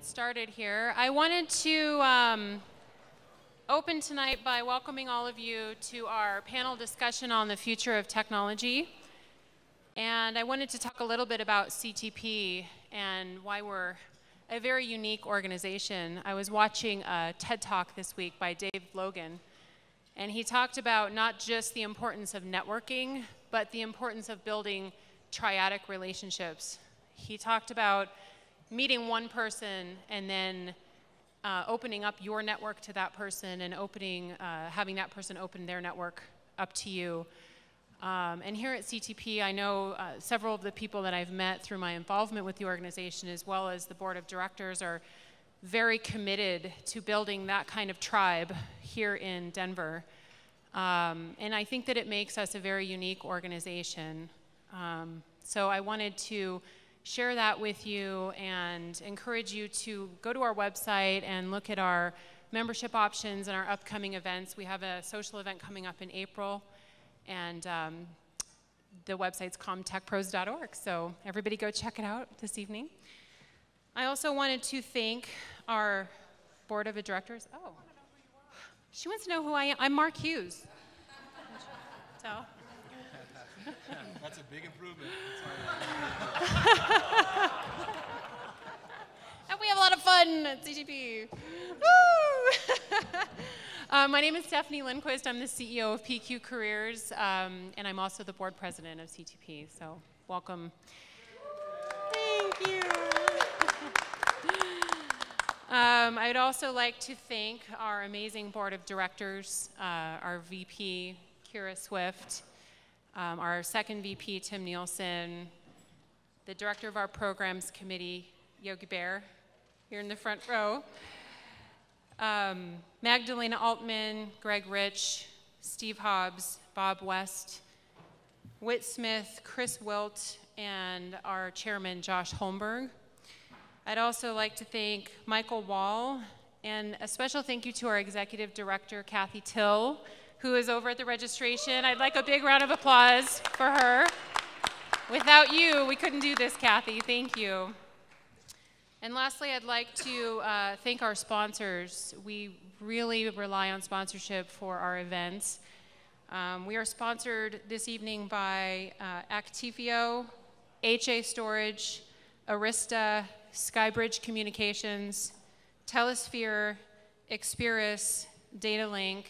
started here. I wanted to open tonight by welcoming all of you to our panel discussion on the future of technology. And I wanted to talk a little bit about CTP and why we're a very unique organization. I was watching a TED Talk this week by Dave Logan, and he talked about not just the importance of networking, but the importance of building triadic relationships. He talked about meeting one person and then opening up your network to that person and having that person open their network up to you. And here at CTP, I know several of the people that I've met through my involvement with the organization, as well as the board of directors, are very committed to building that kind of tribe here in Denver. And I think that it makes us a very unique organization. So I wanted to share that with you and encourage you to go to our website and look at our membership options and our upcoming events. We have a social event coming up in April, and the website's comtechpros.org, so everybody go check it out this evening. I also wanted to thank our board of directors. Oh, she wants to know who I am. I'm Mark Hughes. So. That's a big improvement. And we have a lot of fun at CTP. Woo! My name is Stephanie Lindquist. I'm the CEO of PQ Careers, and I'm also the board president of CTP. So welcome. Thank you. I'd also like to thank our amazing board of directors, our VP, Kira Swift, our second VP, Tim Nielsen, the director of our programs committee, Yogi Bear, here in the front row, Magdalena Altman, Greg Rich, Steve Hobbs, Bob West, Whit Smith, Chris Wilt, and our chairman, Josh Holmberg. I'd also like to thank Michael Wall, and a special thank you to our executive director, Kathy Till, who is over at the registration. I'd like a big round of applause for her. Without you, we couldn't do this, Kathy. Thank you. And lastly, I'd like to thank our sponsors. We really rely on sponsorship for our events. We are sponsored this evening by Actifio, HA Storage, Arista, Skybridge Communications, Telesphere, Experis, DataLink,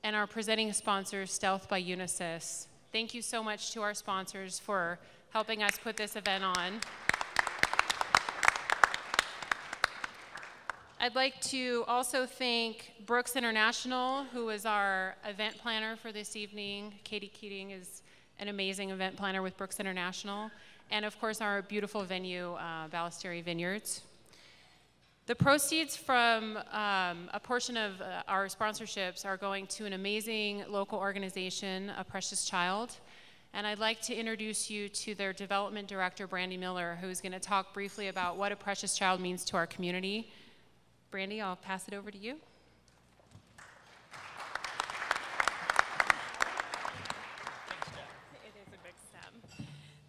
and our presenting sponsor, Stealth by Unisys. Thank you so much to our sponsors for helping us put this event on. I'd like to also thank Brooks International, who is our event planner for this evening. Katie Keating is an amazing event planner with Brooks International. And of course, our beautiful venue, Ballesteri Vineyards. The proceeds from a portion of our sponsorships are going to an amazing local organization, A Precious Child. And I'd like to introduce you to their development director, Brandy Miller, who's going to talk briefly about what A Precious Child means to our community. Brandy, I'll pass it over to you.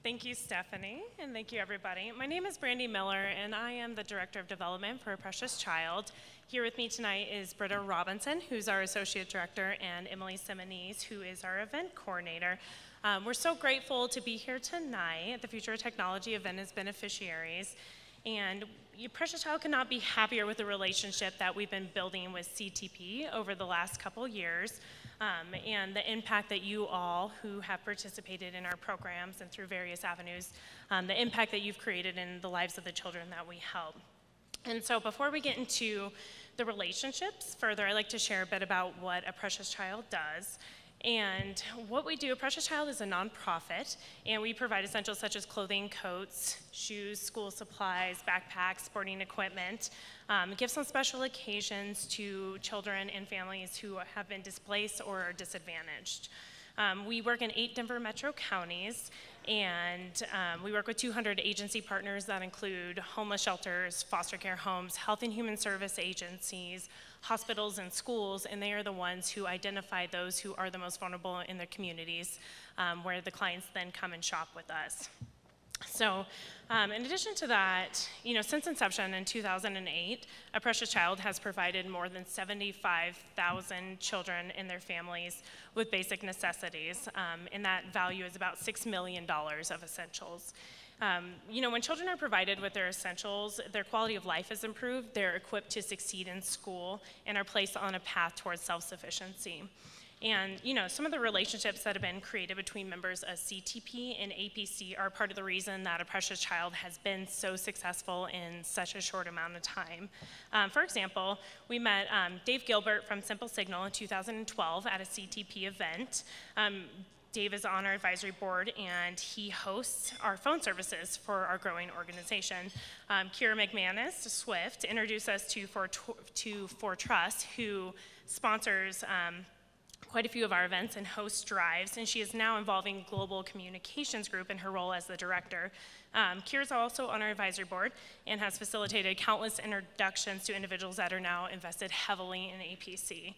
Thank you, Stephanie, and thank you, everybody. My name is Brandy Miller, and I am the Director of Development for A Precious Child. Here with me tonight is Britta Robinson, who's our Associate Director, and Emily Simonese, who is our Event Coordinator. We're so grateful to be here tonight. The Future of Technology event as beneficiaries. And Precious Child could not be happier with the relationship that we've been building with CTP over the last couple years. And the impact that you all who have participated in our programs and through various avenues, the impact that you've created in the lives of the children that we help. And so before we get into the relationships further, I'd like to share a bit about what A Precious Child does. And what we do, A Precious Child is a nonprofit, and we provide essentials such as clothing, coats, shoes, school supplies, backpacks, sporting equipment, gifts on special occasions to children and families who have been displaced or are disadvantaged. We work in 8 Denver metro counties, and we work with 200 agency partners that include homeless shelters, foster care homes, health and human service agencies, hospitals and schools, and they are the ones who identify those who are the most vulnerable in their communities, where the clients then come and shop with us. So in addition to that, since inception in 2008, A Precious Child has provided more than 75,000 children and their families with basic necessities, and that value is about $6 million of essentials. When children are provided with their essentials, their quality of life is improved, they're equipped to succeed in school, and are placed on a path towards self-sufficiency. And some of the relationships that have been created between members of CTP and APC are part of the reason that A Precious Child has been so successful in such a short amount of time. For example, we met Dave Gilbert from Simple Signal in 2012 at a CTP event. Dave is on our advisory board, and he hosts our phone services for our growing organization. Kira McManus, Swift, introduced us to For Trust, who sponsors quite a few of our events and hosts drives, and she is now involving Global Communications Group in her role as the director. Kira's also on our advisory board and has facilitated countless introductions to individuals that are now invested heavily in APC.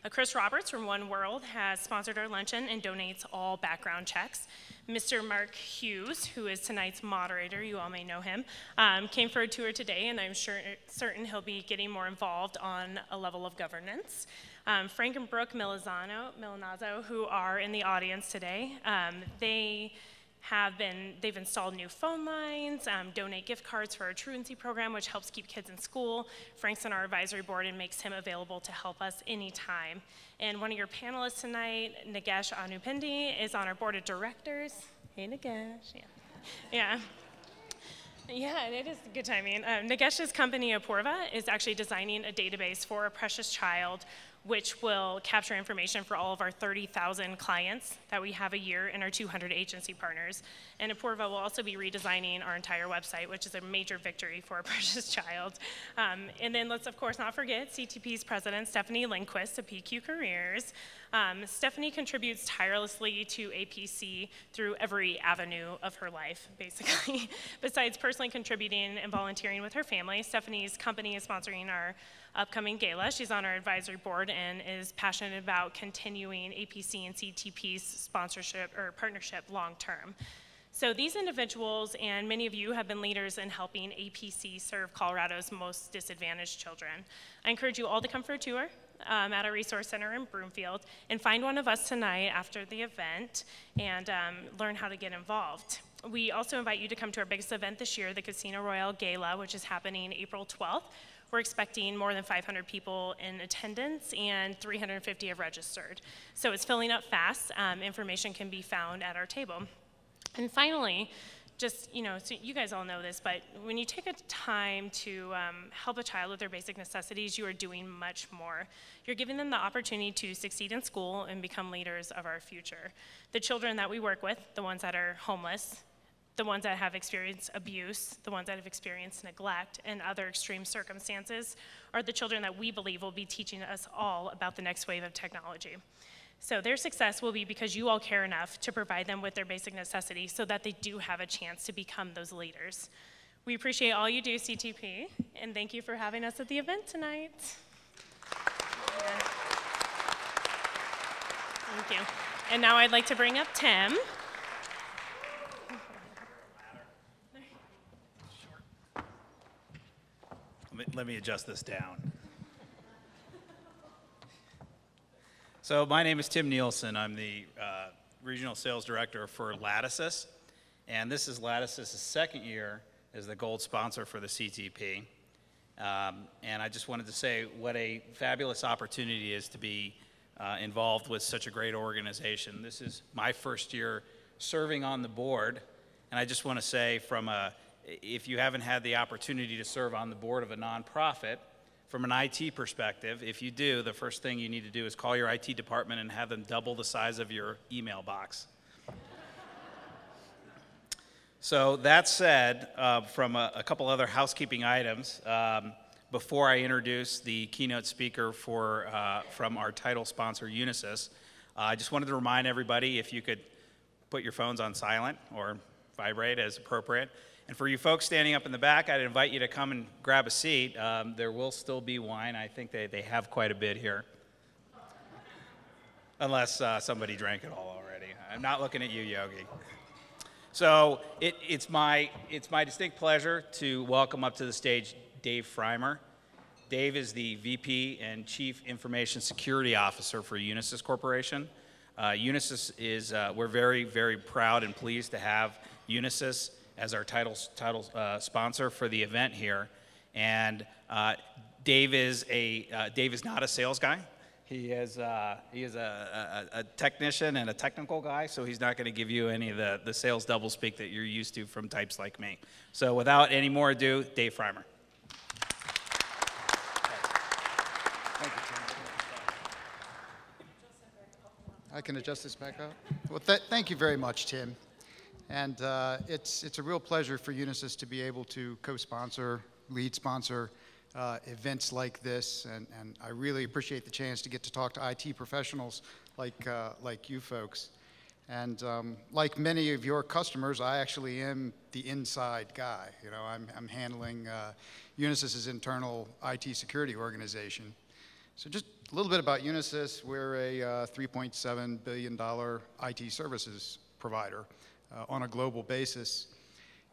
Chris Roberts from One World has sponsored our luncheon and donates all background checks. Mr. Mark Hughes, who is tonight's moderator, you all may know him, came for a tour today, and I'm certain he'll be getting more involved on a level of governance. Frank and Brooke Milanazzo, who are in the audience today, they've installed new phone lines, donate gift cards for our truancy program, which helps keep kids in school. Frank's on our advisory board and makes him available to help us anytime. And one of your panelists tonight, Nagesh Anupendi, is on our board of directors. Hey, Nagesh. Yeah. Yeah, it is good timing. Nagesh's company, Apurva, is actually designing a database for A Precious Child, which will capture information for all of our 30,000 clients that we have a year and our 200 agency partners. And Apurva will also be redesigning our entire website, which is a major victory for A Precious Child. And then let's, of course, not forget CTP's president, Stephanie Lindquist of PQ Careers. Stephanie contributes tirelessly to APC through every avenue of her life, basically. Besides personally contributing and volunteering with her family, Stephanie's company is sponsoring our upcoming gala. She's on our advisory board and is passionate about continuing APC and CTP's sponsorship or partnership long term. So these individuals and many of you have been leaders in helping APC serve Colorado's most disadvantaged children. I encourage you all to come for a tour at our resource center in Broomfield and find one of us tonight after the event and learn how to get involved. We also invite you to come to our biggest event this year, the Casino Royale Gala, which is happening April 12th. We're expecting more than 500 people in attendance and 350 have registered. So it's filling up fast. Information can be found at our table. And finally, just, so you guys all know this, but when you take a time to help a child with their basic necessities, you are doing much more. You're giving them the opportunity to succeed in school and become leaders of our future. The children that we work with, the ones that are homeless, the ones that have experienced abuse, the ones that have experienced neglect and other extreme circumstances, are the children that we believe will be teaching us all about the next wave of technology. So their success will be because you all care enough to provide them with their basic necessities so that they do have a chance to become those leaders. We appreciate all you do, CTP, and thank you for having us at the event tonight. Thank you. And now I'd like to bring up Tim. Let me adjust this down. So my name is Tim Nielsen. I'm the Regional Sales Director for Lattices, and this is Lattices' second year as the gold sponsor for the CTP. And I just wanted to say what a fabulous opportunity it is to be involved with such a great organization. This is my first year serving on the board, and I just want to say if you haven't had the opportunity to serve on the board of a nonprofit, from an IT perspective, if you do, the first thing you need to do is call your IT department and have them double the size of your email box. So that said, from a couple other housekeeping items, before I introduce the keynote speaker from our title sponsor, Unisys, I just wanted to remind everybody if you could put your phones on silent or vibrate as appropriate. And for you folks standing up in the back, I'd invite you to come and grab a seat. There will still be wine. I think they have quite a bit here. Unless somebody drank it all already. I'm not looking at you, Yogi. So it's my distinct pleasure to welcome up to the stage Dave Freimer. Dave is the VP and Chief Information Security Officer for Unisys Corporation. Unisys is, we're very, very proud and pleased to have Unisys as our title sponsor for the event here. And Dave is not a sales guy. He is a technician and a technical guy, so he's not going to give you any of the sales doublespeak that you're used to from types like me. So without any more ado, Dave Freimer. Thank you, Tim. I can adjust this back up. Well, thank you very much, Tim. And it's a real pleasure for Unisys to be able to co-sponsor, lead sponsor events like this, and I really appreciate the chance to get to talk to IT professionals like you folks. And like many of your customers, I actually am the inside guy. You know, I'm handling Unisys's internal IT security organization. So just a little bit about Unisys. We're a $3.7 billion IT services provider on a global basis.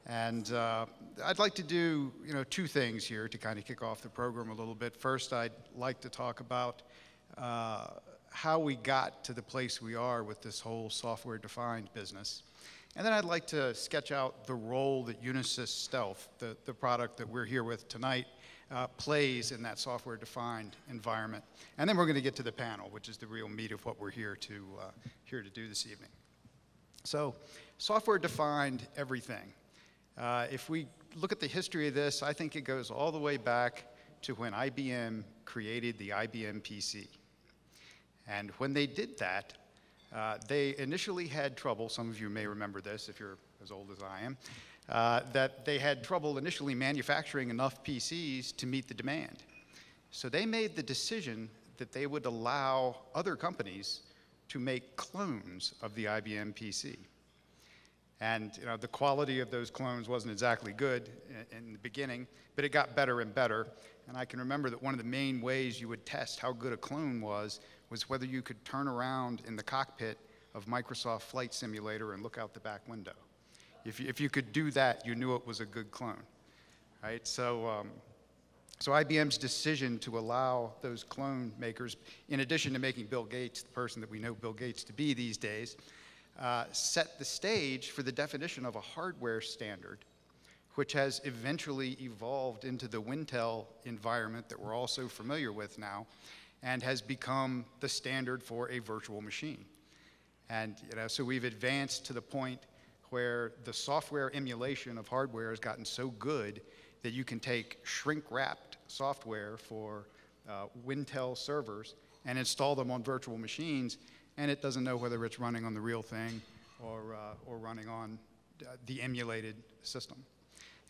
And I'd like to do, two things here to kind of kick off the program a little bit. First, I'd like to talk about how we got to the place we are with this whole software-defined business. And then I'd like to sketch out the role that Unisys Stealth, the product that we're here with tonight, plays in that software-defined environment. And then we're going to get to the panel, which is the real meat of what we're here to do this evening. So, software-defined everything. If we look at the history of this, I think it goes all the way back to when IBM created the IBM PC. And when they did that, they initially had trouble, some of you may remember this if you're as old as I am, that they had trouble initially manufacturing enough PCs to meet the demand. So they made the decision that they would allow other companies to make clones of the IBM PC. And the quality of those clones wasn't exactly good in the beginning, but it got better and better. And I can remember that one of the main ways you would test how good a clone was whether you could turn around in the cockpit of Microsoft Flight Simulator and look out the back window. If you could do that, you knew it was a good clone, right? So IBM's decision to allow those clone makers, in addition to making Bill Gates the person that we know Bill Gates to be these days, set the stage for the definition of a hardware standard, which has eventually evolved into the Wintel environment that we're all so familiar with now, and has become the standard for a virtual machine. And so we've advanced to the point where the software emulation of hardware has gotten so good that you can take shrink-wrapped software for Wintel servers and install them on virtual machines, and it doesn't know whether it's running on the real thing or running on the emulated system.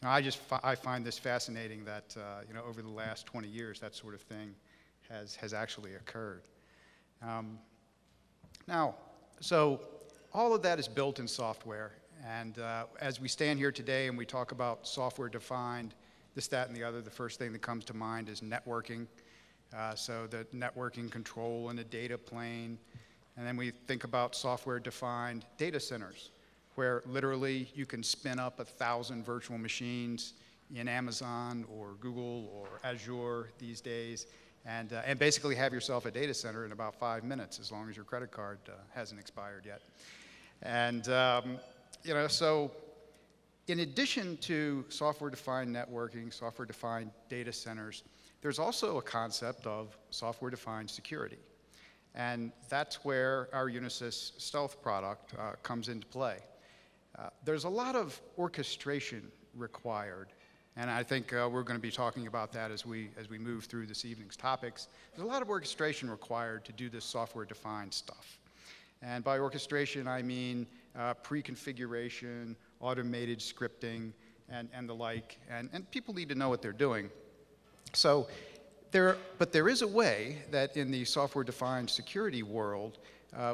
I find this fascinating that over the last 20 years that sort of thing has actually occurred. So all of that is built in software, and as we stand here today and we talk about software-defined, this, that, and the other, the first thing that comes to mind is networking. So the networking control in a data plane. And then we think about software-defined data centers, where literally you can spin up 1,000 virtual machines in Amazon or Google or Azure these days, and basically have yourself a data center in about 5 minutes, as long as your credit card hasn't expired yet. And so in addition to software-defined networking, software-defined data centers, there's also a concept of software-defined security. And that's where our Unisys Stealth product comes into play. There's a lot of orchestration required, and I think we're going to be talking about that as we move through this evening's topics. There's a lot of orchestration required to do this software-defined stuff. And by orchestration, I mean pre-configuration, automated scripting, and the like. And people need to know what they're doing. So, but there is a way that in the software-defined security world,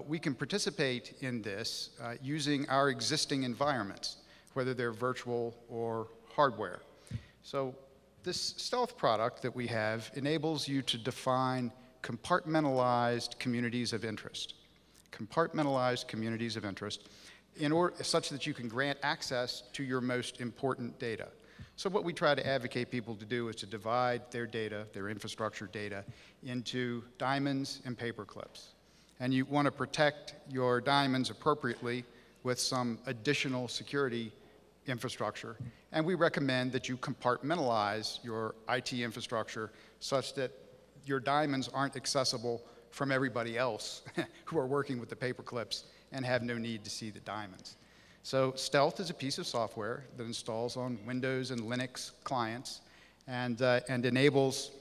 we can participate in this using our existing environments, whether they're virtual or hardware. So this Stealth product that we have enables you to define compartmentalized communities of interest. Compartmentalized communities of interest such that you can grant access to your most important data. So what we try to advocate people to do is to divide their data, their infrastructure data, into diamonds and paper clips. And you want to protect your diamonds appropriately with some additional security infrastructure. And we recommend that you compartmentalize your IT infrastructure such that your diamonds aren't accessible from everybody else who are working with the paper clips and have no need to see the diamonds. So Stealth is a piece of software that installs on Windows and Linux clients and enables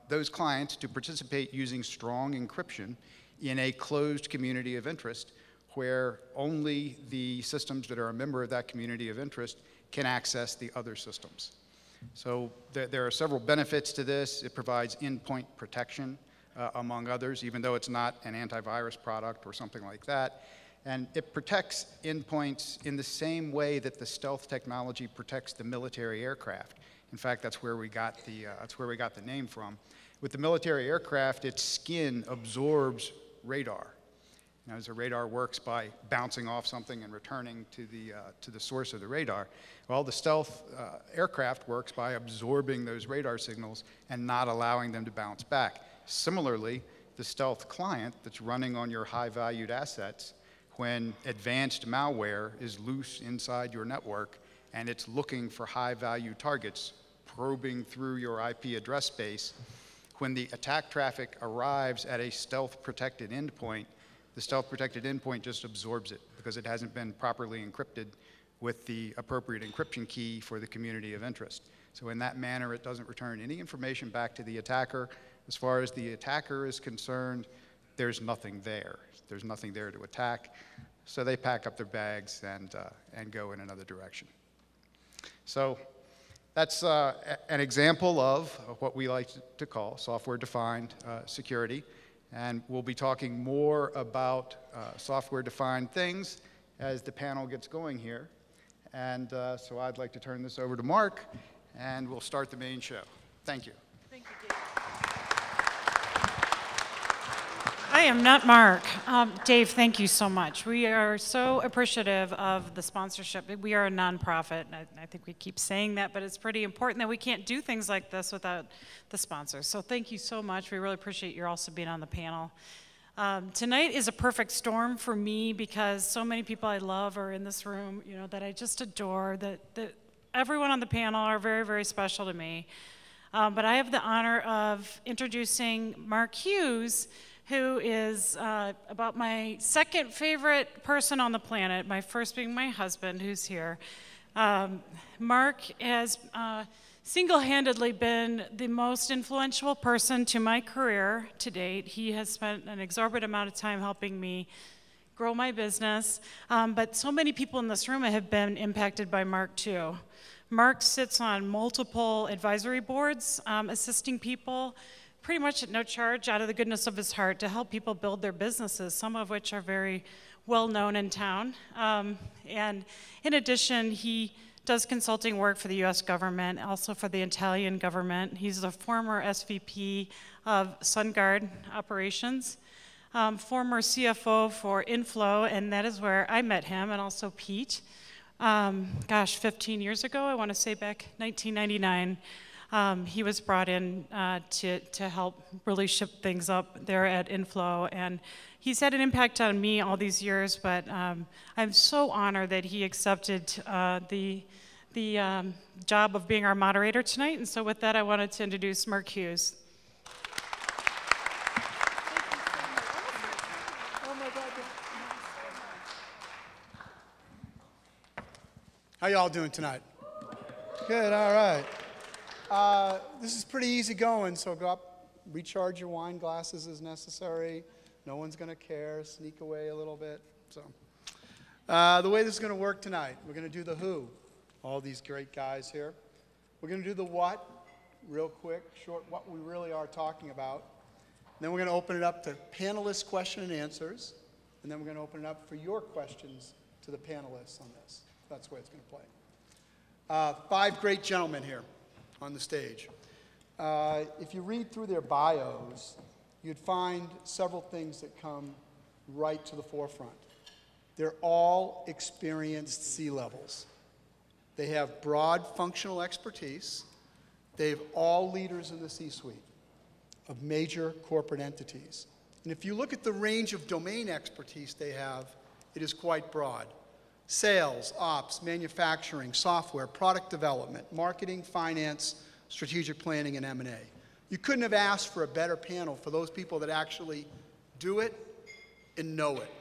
those clients to participate using strong encryption in a closed community of interest where only the systems that are a member of that community of interest can access the other systems. So there are several benefits to this. It provides endpoint protection, among others, even though it's not an antivirus product or something like that. And it protects endpoints in the same way that the Stealth technology protects the military aircraft. In fact, that's where we got the name from. With the military aircraft, its skin absorbs radar. Now, as the radar works by bouncing off something and returning to the source of the radar, well, the Stealth aircraft works by absorbing those radar signals and not allowing them to bounce back. Similarly, the Stealth client that's running on your high-valued assets, when advanced malware is loose inside your network and it's looking for high-value targets, probing through your IP address space, when the attack traffic arrives at a stealth-protected endpoint, the stealth-protected endpoint just absorbs it because it hasn't been properly encrypted with the appropriate encryption key for the community of interest. So in that manner, it doesn't return any information back to the attacker. As far as the attacker is concerned, there's nothing there. There's nothing there to attack. So they pack up their bags and go in another direction. So that's an example of what we like to call software-defined security. And we'll be talking more about software-defined things as the panel gets going here. And so I'd like to turn this over to Mark, and we'll start the main show. Thank you. Thank you, Dave. I am not Mark. Dave, thank you so much. We are so appreciative of the sponsorship. We are a nonprofit, and I think we keep saying that, but it's pretty important that we can't do things like this without the sponsors. So thank you so much. We really appreciate your also being on the panel. Tonight is a perfect storm for me because so many people I love are in this room, you know, that I just adore, that everyone on the panel are very, very special to me. But I have the honor of introducing Mark Hughes, who is about my second favorite person on the planet, my first being my husband, who's here. Mark has single-handedly been the most influential person to my career to date. He has spent an exorbitant amount of time helping me grow my business, but so many people in this room have been impacted by Mark too. Mark sits on multiple advisory boards, assisting people pretty much at no charge, out of the goodness of his heart, to help people build their businesses, some of which are very well known in town. And in addition, he does consulting work for the US government, also for the Italian government. He's a former SVP of SunGuard operations, former CFO for Inflow, and that is where I met him, and also Pete. 15 years ago, I want to say back 1999. He was brought in to help really ship things up there at Inflow, and he's had an impact on me all these years, but I'm so honored that he accepted the job of being our moderator tonight, and so with that, I wanted to introduce Mark Hughes. How y'all doing tonight? Good, all right. This is pretty easy going, so go up, recharge your wine glasses as necessary. No one's going to care. Sneak away a little bit. So, the way this is going to work tonight, we're going to do the who, all these great guys here. We're going to do the what, real quick, short, what we really are talking about. Then we're going to open it up to panelist question and answers, and then we're going to open it up for your questions to the panelists on this. That's the way it's going to play. 5 great gentlemen here on the stage. If you read through their bios, you'd find several things that come right to the forefront. They're all experienced C-levels. They have broad functional expertise. They're all leaders in the C-suite of major corporate entities. And if you look at the range of domain expertise they have, it is quite broad. Sales, ops, manufacturing, software, product development, marketing, finance, strategic planning, and M&A. You couldn't have asked for a better panel for those people that actually do it and know it.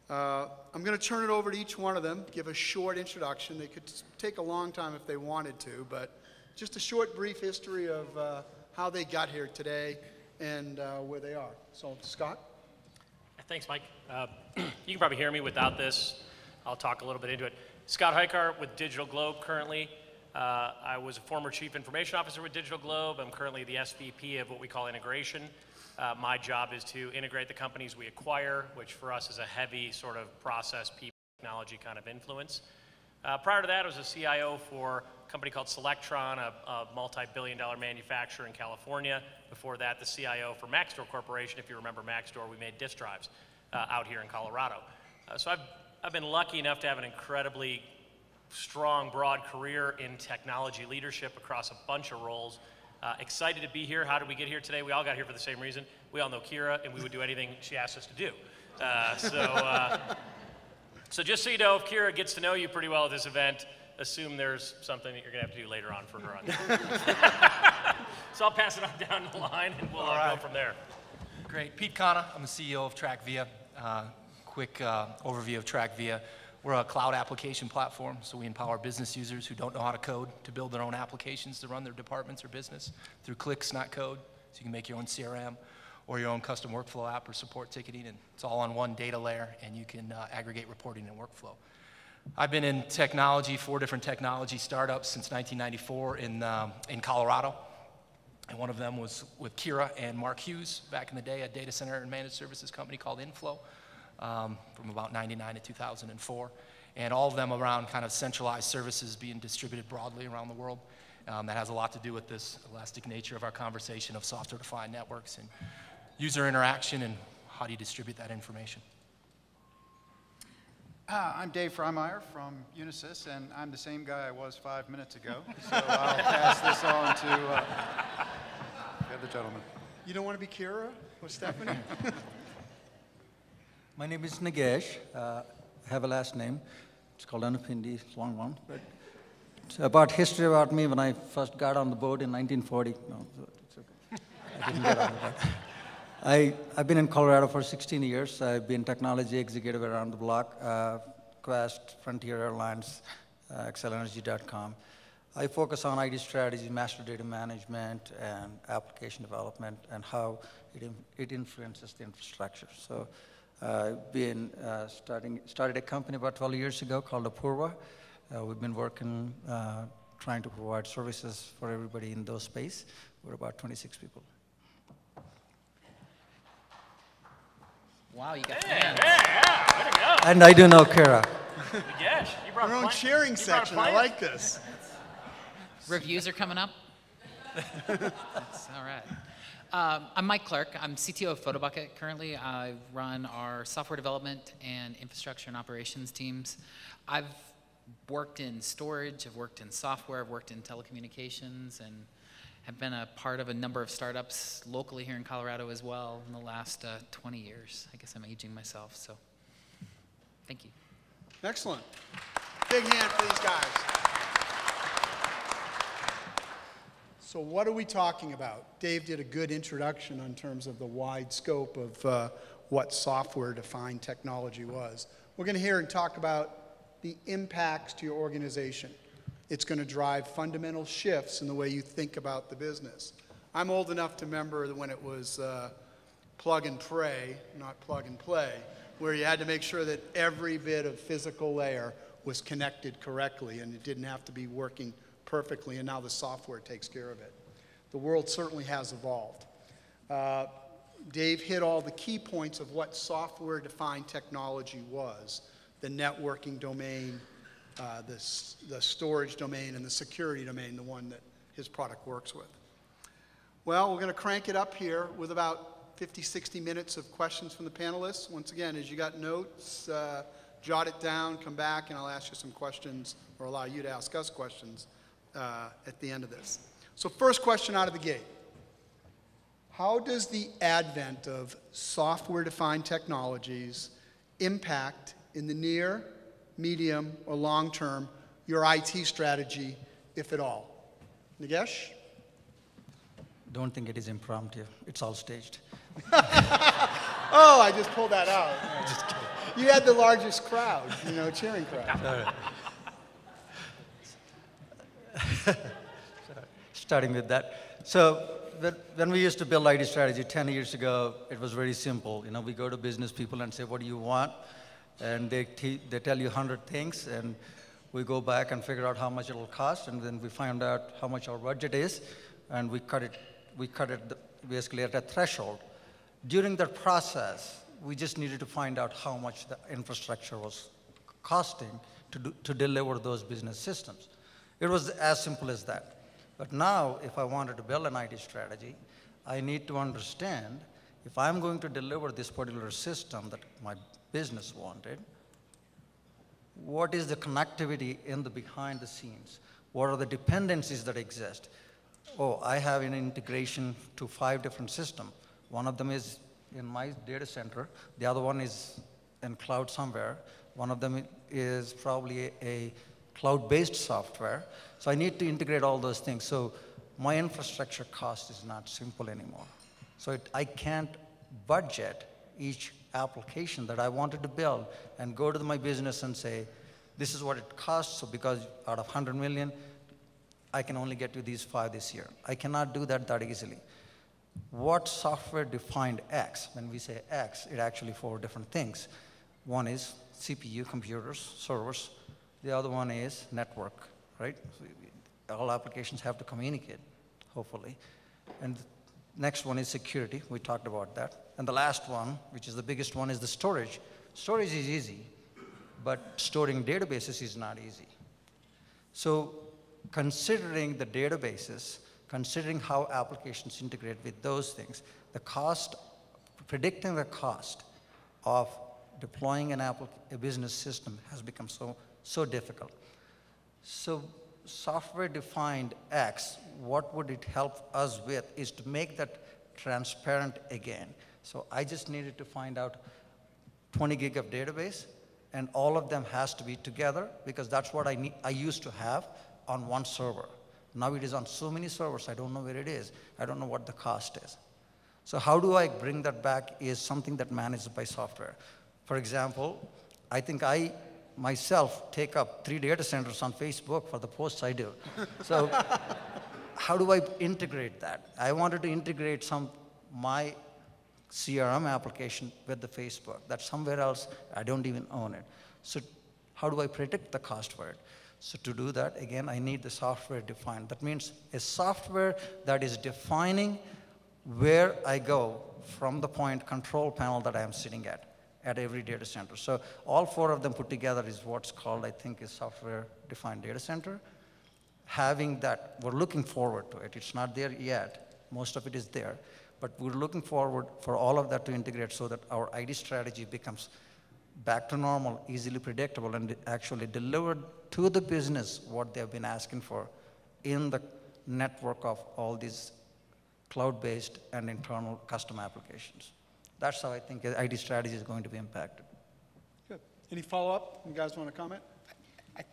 I'm going to turn it over to each one of them, give a short introduction. They could take a long time if they wanted to, but just a short, brief history of how they got here today and where they are. So, Scott? Thanks, Mike. You can probably hear me without this. I'll talk a little bit into it. Scott Heikar with Digital Globe currently. I was a former Chief Information Officer with Digital Globe. I'm currently the SVP of what we call integration. My job is to integrate the companies we acquire, which for us is a heavy sort of process, people, technology kind of influence. Prior to that, I was a CIO for a company called Selectron, a multi-billion-dollar manufacturer in California. Before that, the CIO for Maxtor Corporation. If you remember Maxtor, we made disk drives out here in Colorado. So I've been lucky enough to have an incredibly strong, broad career in technology leadership across a bunch of roles. Excited to be here. How did we get here today? We all got here for the same reason. We all know Kira, and we would do anything she asked us to do. So just so you know, if Kira gets to know you pretty well at this event, assume there's something that you're going to have to do later on for her. So I'll pass it on down the line, and we'll go from there. Great. Pete Kana, I'm the CEO of TrackVia. Quick overview of TrackVia. We're a cloud application platform, so we empower business users who don't know how to code to build their own applications to run their departments or business through clicks, not code. So you can make your own CRM or your own custom workflow app or support ticketing, and it's all on one data layer, and you can aggregate reporting and workflow. I've been in technology, 4 different technology startups since 1994 in Colorado, and one of them was with Kira and Mark Hughes back in the day, a data center and managed services company called Inflow. From about 99 to 2004, and all of them around kind of centralized services being distributed broadly around the world. That has a lot to do with this elastic nature of our conversation of software-defined networks and user interaction and how do you distribute that information. I'm Dave Freimeyer from Unisys, and I'm the same guy I was 5 minutes ago, so I'll pass this on to the other gentleman. You don't want to be Kira or Stephanie? My name is Nagesh. I have a last name. It's called Anupindi. It's a long one. But it's about history about me when I first got on the board in 1940. No, it's okay. I didn't get on that. I've been in Colorado for 16 years. I've been technology executive around the block, Quest, Frontier Airlines, XLEnergy.com. I focus on IT strategy, master data management, and application development, and how it influences the infrastructure. So. I've been started a company about 12 years ago called Apurva. We've been working, trying to provide services for everybody in those space. We're about 26 people. Wow, you got fans. Way to go. And I do know Kara. Yes, you brought Our own cheering section. I like this. Reviews are coming up. That's all right. I'm Mike Clark. I'm CTO of PhotoBucket currently. I run our software development and infrastructure and operations teams. I've worked in storage, I've worked in software, I've worked in telecommunications, and have been a part of a number of startups locally here in Colorado as well in the last 20 years. I guess I'm aging myself, so thank you. Excellent. Big hand for these guys. So what are we talking about? Dave did a good introduction in terms of the wide scope of what software-defined technology was. We're going to hear and talk about the impacts to your organization. It's going to drive fundamental shifts in the way you think about the business. I'm old enough to remember when it was plug and pray, not plug and play, where you had to make sure that every bit of physical layer was connected correctly and it didn't have to be working perfectly, and now the software takes care of it. The world certainly has evolved. Dave hit all the key points of what software-defined technology was: the networking domain, the storage domain, and the security domain, the one that his product works with. Well, we're going to crank it up here with about 50, 60 minutes of questions from the panelists. Once again, as you got notes, jot it down, come back, and I'll ask you some questions, or allow you to ask us questions at the end of this. So first question out of the gate. How does the advent of software-defined technologies impact in the near, medium, or long term your IT strategy, if at all? Nagesh? Don't think it is impromptu. It's all staged. Oh, I just pulled that out. Just kidding. You had the largest crowd, cheering crowd. Starting with that. So when we used to build IT strategy 10 years ago, it was very simple. We go to business people and say, what do you want? And they tell you 100 things, and we go back and figure out how much it'll cost, and then we find out how much our budget is, and we cut it basically at a threshold. During that process, we just needed to find out how much the infrastructure was costing to deliver those business systems. It was as simple as that. But now, if I wanted to build an IT strategy, I need to understand if I'm going to deliver this particular system that my business wanted, what is the connectivity in the behind the scenes? What are the dependencies that exist? Oh, I have an integration to 5 different systems. One of them is in my data center. The other one is in cloud somewhere. One of them is probably a cloud-based software. So I need to integrate all those things. So my infrastructure cost is not simple anymore. So I can't budget each application that I wanted to build and go to my business and say, this is what it costs. So because out of 100 million, I can only get to these 5 this year. I cannot do that easily. What software-defined X? When we say X, it actually 4 different things. One is CPU, computers, servers. The other one is network, right? So all applications have to communicate, hopefully. And the next one is security. We talked about that. And the last one, which is the biggest one, is the storage. Storage is easy, but storing databases is not easy. So considering the databases, considering how applications integrate with those things, the cost, predicting the cost of deploying a business system has become so difficult. So software-defined X, what would it help us with is to make that transparent again. So I just needed to find out 20 gig of database, and all of them has to be together, because that's what I used to have on one server. Now it is on so many servers, I don't know where it is. I don't know what the cost is. So how do I bring that back is something that managed by software. For example, I think I myself take up 3 data centers on Facebook for the posts I do. So how do I integrate that? I wanted to integrate my CRM application with the Facebook. That's somewhere else. I don't even own it. So how do I predict the cost for it? So to do that, again, I need the software defined. That means a software that is defining where I go from the point control panel that I am sitting at every data center. So all 4 of them put together is what's called, I think, is software-defined data center. Having that, we're looking forward to it. It's not there yet. Most of it is there. But we're looking forward for all of that to integrate so that our IT strategy becomes back to normal, easily predictable, and actually delivered to the business what they've been asking for in the network of all these cloud-based and internal custom applications. That's how I think IT strategy is going to be impacted. Good. Any follow-up? You guys want to comment?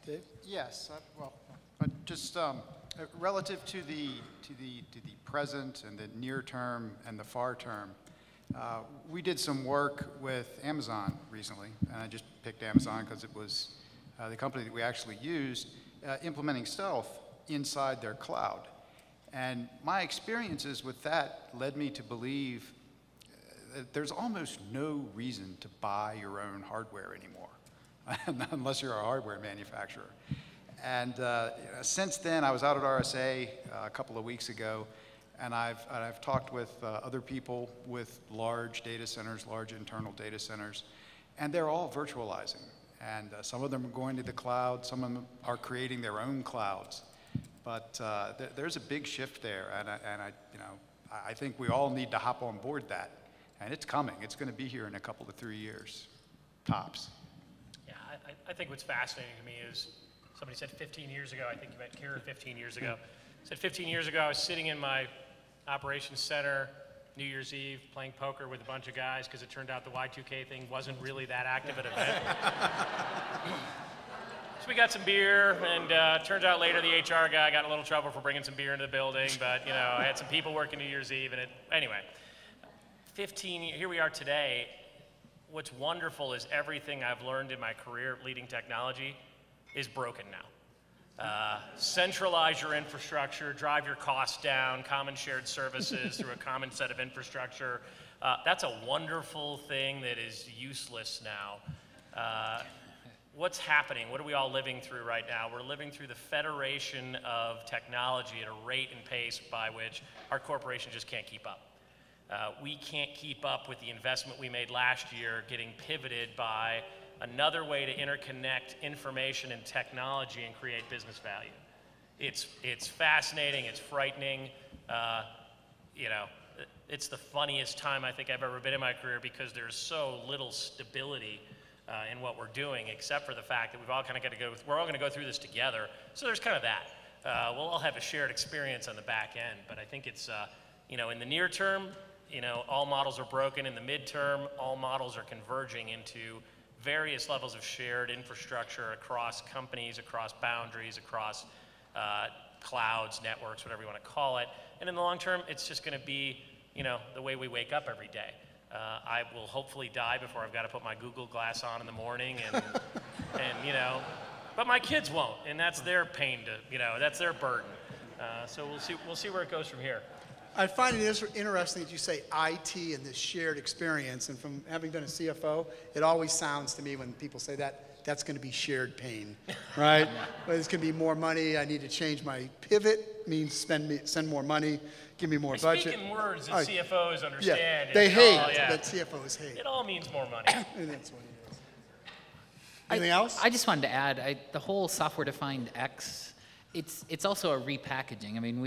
Dave? Yes. Just relative to the present and the near term and the far term, we did some work with Amazon recently, and I just picked Amazon because it was the company that we actually used, implementing Stealth inside their cloud. And my experiences with that led me to believe that there's almost no reason to buy your own hardware anymore, unless you're a hardware manufacturer. And since then, I was out at RSA a couple of weeks ago, and I've talked with other people with large data centers, large internal data centers, and they're all virtualizing. And some of them are going to the cloud, some of them are creating their own clouds. But there's a big shift there, and I think we all need to hop on board that. And it's coming. It's going to be here in a couple to 3 years, tops. Yeah, I think what's fascinating to me is somebody said 15 years ago, I think you meant Kira 15 years ago, said 15 years ago I was sitting in my operations center New Year's Eve playing poker with a bunch of guys because it turned out the Y2K thing wasn't really that active an event. So we got some beer, and turns out later the HR guy got in a little trouble for bringing some beer into the building, but you know, I had some people working New Year's Eve, and anyway, 15, here we are today. What's wonderful is everything I've learned in my career leading technology is broken now. Centralize your infrastructure, drive your costs down, common shared services through a common set of infrastructure. That's a wonderful thing that is useless now. What's happening? What are we all living through right now? We're living through the federation of technology at a rate and pace by which our corporation just can't keep up. We can't keep up with the investment we made last year getting pivoted by another way to interconnect information and technology and create business value. It's fascinating, it's frightening. You know, it's the funniest time I think I've ever been in my career because there's so little stability in what we're doing, except for the fact that we've all kind of got to we're all going to go through this together. So there's kind of that. We'll all have a shared experience on the back end, but I think it's, you know, in the near term, you know, all models are broken. In the midterm, all models are converging into various levels of shared infrastructure across companies, across boundaries, across clouds, networks, whatever you want to call it. And in the long term, it's just going to be, you know, the way we wake up every day. I will hopefully die before I've got to put my Google Glass on in the morning, and you know, but my kids won't, and that's their pain to, you know, that's their burden. So we'll see where it goes from here. I find it interesting that you say IT and this shared experience, and from having been a CFO, it always sounds to me when people say that, that's going to be shared pain, right? Well, it's going to be more money, I need to change my pivot, means send more money, give me more budget. Speak in words that CFOs understand. Yeah, they hate, but CFOs hate. It all means more money. And that's what it is. Anything else? I just wanted to add, the whole software-defined X, it's also a repackaging. I mean,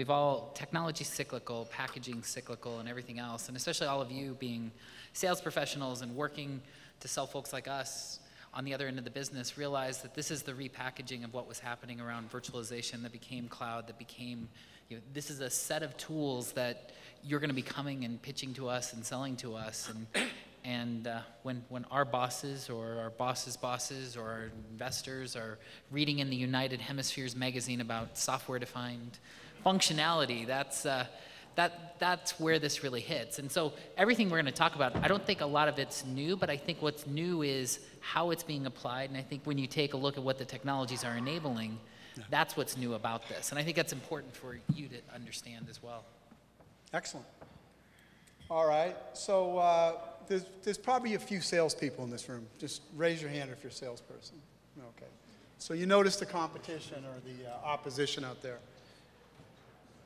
technology's cyclical, packaging cyclical, and everything else, and especially all of you being sales professionals and working to sell folks like us on the other end of the business, realize that this is the repackaging of what was happening around virtualization that became cloud, that became, you know, this is a set of tools that you're going to be coming and pitching to us and selling to us, and when our bosses or our bosses' bosses or our investors are reading in the United Hemispheres magazine about software-defined functionality, that's where this really hits. And so everything we're going to talk about, I don't think a lot of it's new, but I think what's new is how it's being applied. And I think when you take a look at what the technologies are enabling, that's what's new about this. And I think that's important for you to understand as well. Excellent. All right, so there's probably a few salespeople in this room. Just raise your hand if you're a salesperson. Okay. So you notice the competition or the opposition out there.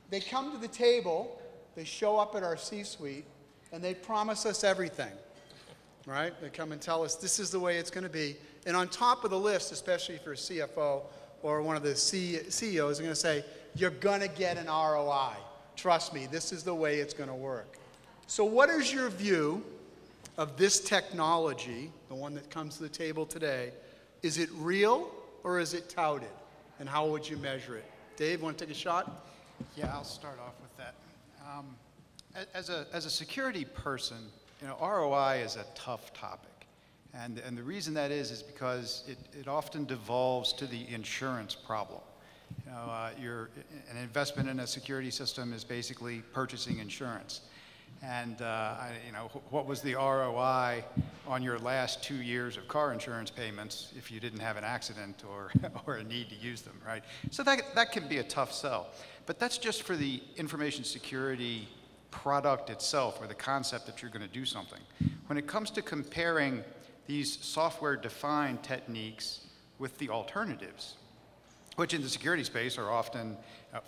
They come to the table, they show up at our C-suite, and they promise us everything, right? They come and tell us this is the way it's going to be. And on top of the list, especially for a CFO or one of the CEOs, they're going to say, you're going to get an ROI. Trust me, this is the way it's going to work. So what is your view of this technology, the one that comes to the table today? Is it real or is it touted? And how would you measure it? Dave, want to take a shot? Yeah, I'll start off with that. As a security person, you know, ROI is a tough topic. And the reason that is because it often devolves to the insurance problem. You know, an investment in a security system is basically purchasing insurance. And you know, what was the ROI on your last 2 years of car insurance payments if you didn't have an accident or a need to use them, right? So that can be a tough sell. But that's just for the information security product itself, or the concept that you're going to do something. When it comes to comparing these software-defined techniques with the alternatives, which in the security space are often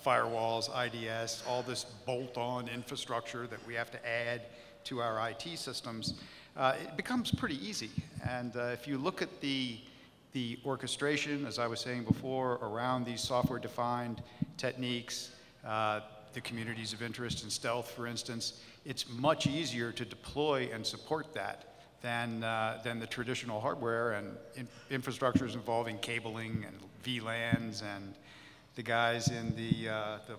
firewalls, IDS, all this bolt-on infrastructure that we have to add to our IT systems, it becomes pretty easy. And if you look at the orchestration, as I was saying before, around these software-defined techniques, the communities of interest in stealth, for instance. It's much easier to deploy and support that than the traditional hardware and infrastructures involving cabling and VLANs and the guys in the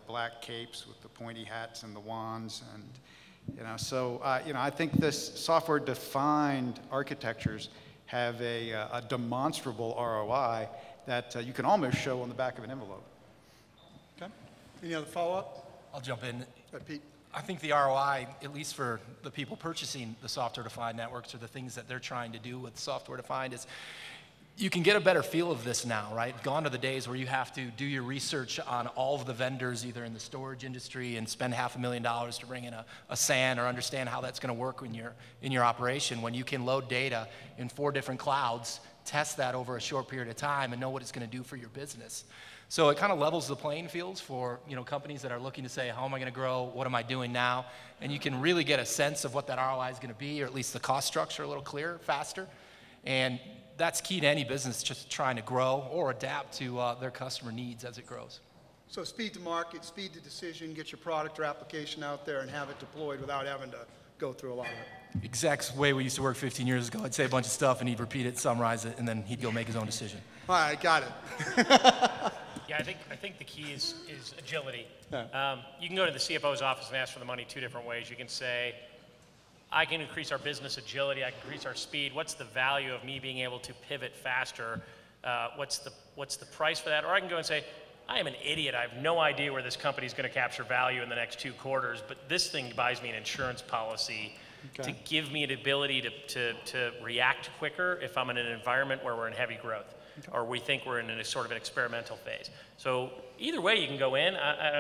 black capes with the pointy hats and the wands. And, so, I think this software-defined architectures have a demonstrable ROI that you can almost show on the back of an envelope. Okay. Any other follow-up? I'll jump in. Pete. I think the ROI, at least for the people purchasing the software-defined networks or the things that they're trying to do with software-defined, is you can get a better feel of this now, right? Gone are the days where you have to do your research on all of the vendors, either in the storage industry, and spend $500,000 to bring in a SAN or understand how that's going to work in your operation, when you can load data in 4 different clouds, test that over a short period of time, and know what it's going to do for your business. So it kind of levels the playing fields for companies that are looking to say, how am I going to grow? What am I doing now? And you can really get a sense of what that ROI is going to be, or at least the cost structure a little clearer, faster. And that's key to any business just trying to grow or adapt to their customer needs as it grows. So speed to market, speed to decision, get your product or application out there and have it deployed without having to go through a lot of it. Exact way we used to work 15 years ago. I'd say a bunch of stuff and he'd repeat it, summarize it, and then he'd go make his own decision. All right, got it. Yeah, I think the key is agility. You can go to the CFO's office and ask for the money 2 different ways. You can say, I can increase our business agility, I can increase our speed. What's the value of me being able to pivot faster? What's the price for that? Or I can go and say, I am an idiot. I have no idea where this company is going to capture value in the next 2 quarters, but this thing buys me an insurance policy to give me an ability to react quicker if I'm in an environment where we're in heavy growth, or we think we're in a sort of an experimental phase. So either way you can go in.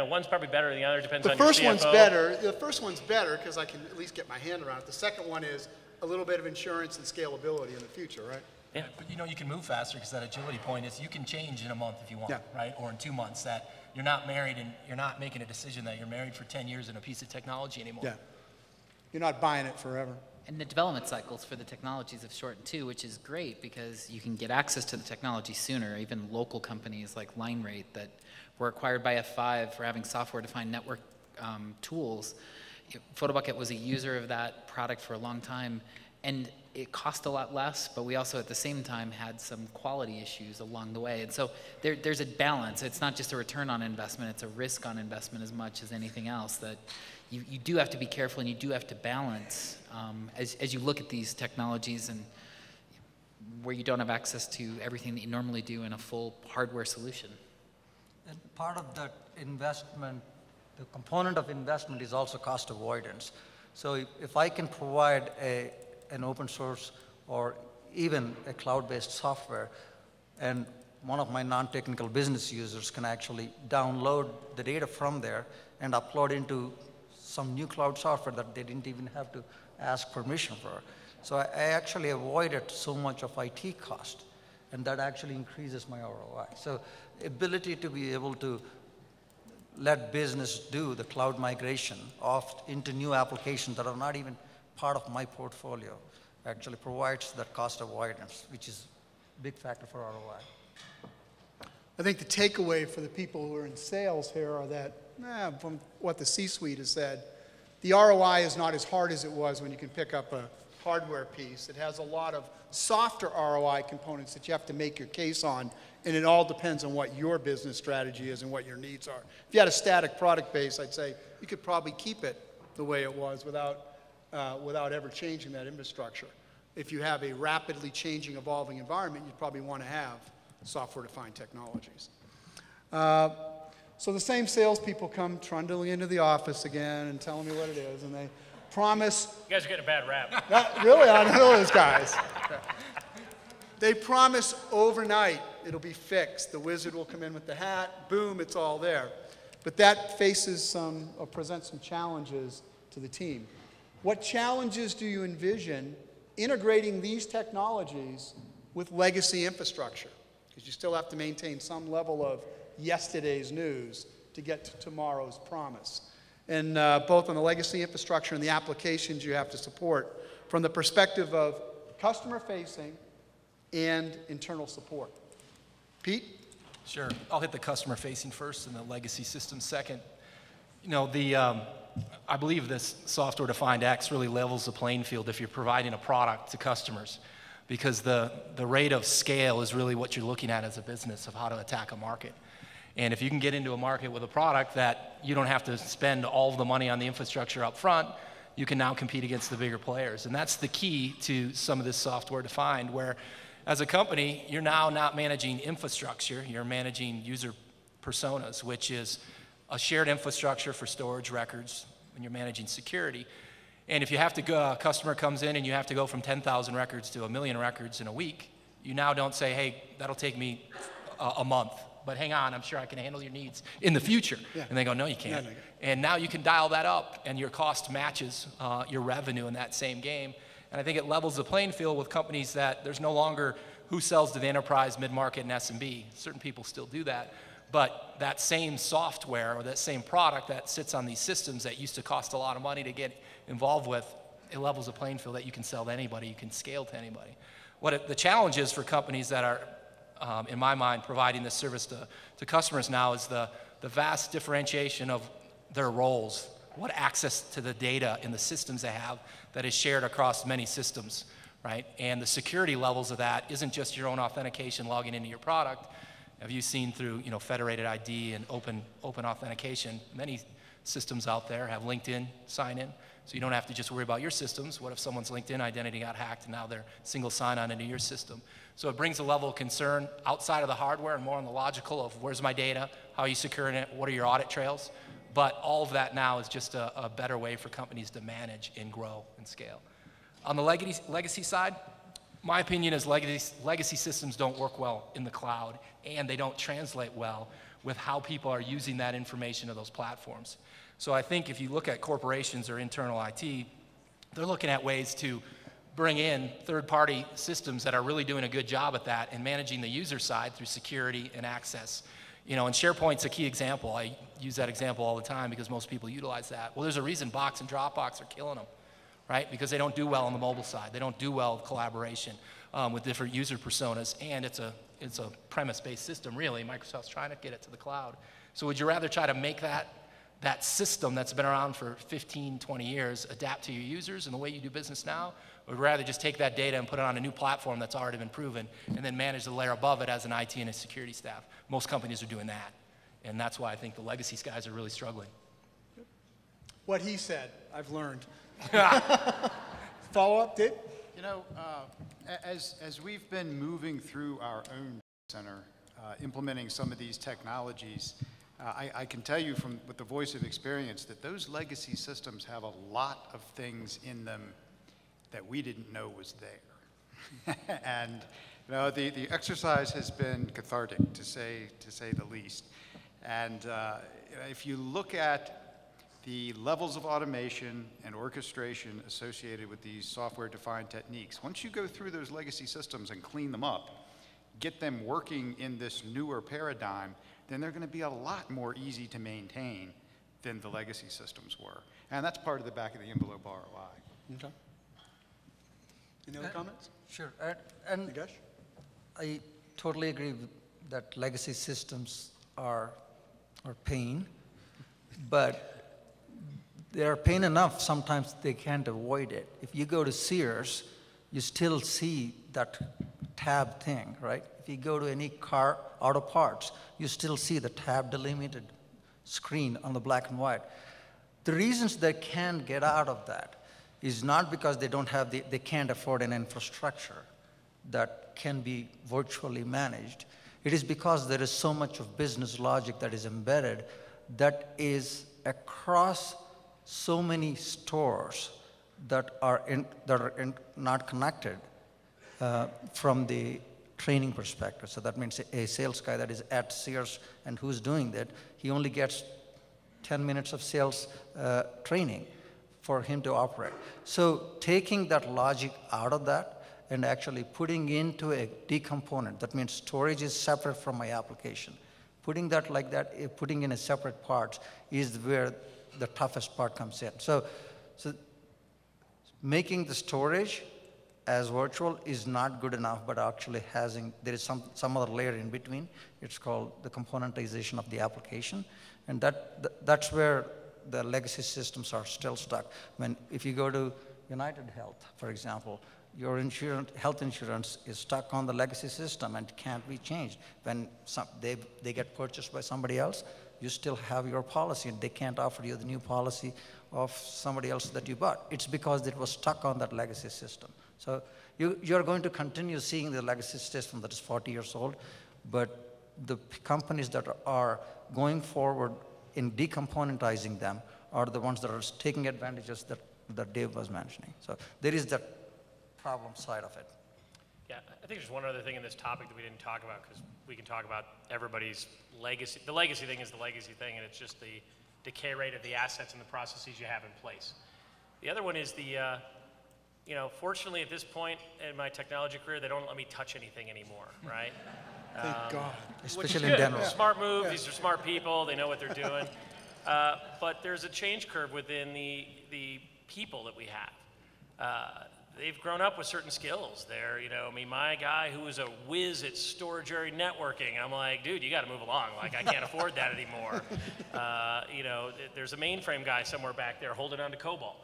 One's probably better than the other, depends on your CFO. The first one's better because I can at least get my hand around it. The second one is a little bit of insurance and scalability in the future, right? Yeah, but you can move faster because that agility point is you can change in a month if you want, right? Or in 2 months, that you're not married and you're not making a decision that you're married for 10 years in a piece of technology anymore. Yeah. You're not buying it forever. And the development cycles for the technologies have shortened too, which is great because you can get access to the technology sooner. Even local companies like LineRate that were acquired by F5 for having software-defined network tools. Photobucket was a user of that product for a long time, and it cost a lot less, but we also at the same time had some quality issues along the way. And so there's a balance. It's not just a return on investment, it's a risk on investment as much as anything else, that you do have to be careful and you do have to balance as you look at these technologies and where you don't have access to everything that you normally do in a full hardware solution. And part of that investment, the component of investment is also cost avoidance. So if I can provide an open source or even a cloud-based software, and one of my non-technical business users can actually download the data from there and upload into some new cloud software that they didn't even have to ask permission for. So I actually avoided so much of IT cost, and that actually increases my ROI. So ability to be able to let business do the cloud migration into new applications that are not even part of my portfolio actually provides that cost avoidance, which is a big factor for ROI. I think the takeaway for the people who are in sales here are that, from what the C-suite has said, the ROI is not as hard as it was when you can pick up a hardware piece. It has a lot of softer ROI components that you have to make your case on, and it all depends on what your business strategy is and what your needs are. If you had a static product base, I'd say you could probably keep it the way it was without ever changing that infrastructure. If you have a rapidly changing, evolving environment, you'd probably want to have software-defined technologies. So the same salespeople come trundling into the office again and telling me what it is, and they promise. You guys are getting a bad rap. Really, I know those guys. They promise overnight it'll be fixed. The wizard will come in with the hat, boom, it's all there. But that presents some challenges to the team. What challenges do you envision integrating these technologies with legacy infrastructure? Because you still have to maintain some level of yesterday's news to get to tomorrow's promise. And both on the legacy infrastructure and the applications you have to support from the perspective of customer-facing and internal support. Pete? Sure. I'll hit the customer-facing first and the legacy system second. You know, I believe this software-defined X really levels the playing field if you're providing a product to customers, because the rate of scale is really what you're looking at as a business of how to attack a market. And if you can get into a market with a product that you don't have to spend all of the money on the infrastructure up front, you can now compete against the bigger players. And that's the key to some of this software-defined, where as a company, you're now not managing infrastructure, you're managing user personas, which is a shared infrastructure for storage records when you're managing security. And if you have to go, a customer comes in and you have to go from 10,000 records to 1 million records in a week, you now don't say, hey, that'll take me a month, but hang on, I'm sure I can handle your needs in the future. Yeah. And they go, no, you can't. No. And now you can dial that up and your cost matches your revenue in that same game. And I think it levels the playing field with companies that there's no longer who sells to the enterprise, mid-market, and SMB. Certain people still do that. But that same software or that same product that sits on these systems that used to cost a lot of money to get involved with, it levels the playing field that you can sell to anybody, you can scale to anybody. The challenge is for companies that are, in my mind, providing this service to customers now is the vast differentiation of their roles, what access to the data in the systems they have that is shared across many systems, right? And the security levels of that isn't just your own authentication logging into your product. Have you seen through, you know, federated ID and open authentication, many systems out there have LinkedIn sign-in, so you don't have to just worry about your systems. What if someone's LinkedIn identity got hacked and now they're single sign-on into your system? So it brings a level of concern outside of the hardware and more on the logical of where's my data, how are you securing it, what are your audit trails? But all of that now is just a better way for companies to manage and grow and scale. On the legacy side, my opinion is legacy systems don't work well in the cloud, and they don't translate well with how people are using that information of those platforms. So I think if you look at corporations or internal IT, they're looking at ways to bring in third-party systems that are really doing a good job at that and managing the user side through security and access. You know, and SharePoint's a key example. I use that example all the time because most people utilize that. Well, there's a reason Box and Dropbox are killing them, right? Because they don't do well on the mobile side. They don't do well with collaboration with different user personas, and it's a premise-based system, really. Microsoft's trying to get it to the cloud. So would you rather try to make that system that's been around for 15, 20 years adapt to your users and the way you do business now, or would you rather just take that data and put it on a new platform that's already been proven and then manage the layer above it as an IT and a security staff? Most companies are doing that, and that's why I think the legacy guys are really struggling. What he said, I've learned. Follow up, Dave? You know, as we've been moving through our own center, implementing some of these technologies, I can tell you with the voice of experience that those legacy systems have a lot of things in them that we didn't know was there. And you know, the exercise has been cathartic, to say the least. And if you look at the levels of automation and orchestration associated with these software-defined techniques, once you go through those legacy systems and clean them up, get them working in this newer paradigm, then they're going to be a lot more easy to maintain than the legacy systems were. And that's part of the back of the envelope ROI. Okay. Any other comments? Sure. And Nagesh? I totally agree that legacy systems are pain, but they are pain enough, sometimes they can't avoid it. If you go to Sears, you still see that tab thing, right? If you go to any car auto parts, you still see the tab delimited screen on the black and white. The reasons they can't get out of that is not because they don't have they can't afford an infrastructure that can be virtually managed. It is because there is so much of business logic that is embedded that is across so many stores that are not connected from the training perspective. So that means a sales guy that is at Sears and who's doing that, he only gets 10 minutes of sales training for him to operate. So taking that logic out of that and actually putting into a decomponent, that means storage is separate from my application. Putting that like that, putting in a separate parts is where the toughest part comes in. So making the storage as virtual is not good enough, but actually there is some other layer in between. It's called the componentization of the application. And that's where the legacy systems are still stuck. If you go to United Health, for example, your health insurance is stuck on the legacy system and can't be changed. When they get purchased by somebody else, you still have your policy, and they can't offer you the new policy of somebody else that you bought. It's because it was stuck on that legacy system. So you're going to continue seeing the legacy system that is 40 years old, but the companies that are going forward in decomponentizing them are the ones that are taking advantages that Dave was mentioning. So there is that problem side of it. Yeah, I think there's one other thing in this topic that we didn't talk about, because we can talk about everybody's legacy. The legacy thing is the legacy thing, and it's just the decay rate of the assets and the processes you have in place. The other one is the, fortunately at this point in my technology career, they don't let me touch anything anymore, right? Thank God. Especially in Denver. Smart move, yeah. These are smart people, they know what they're doing. But there's a change curve within the people that we have. They've grown up with certain skills. They're, my guy who was a whiz at storage area networking, I'm like, dude, you got to move along. Like, I can't afford that anymore. There's a mainframe guy somewhere back there holding on to COBOL.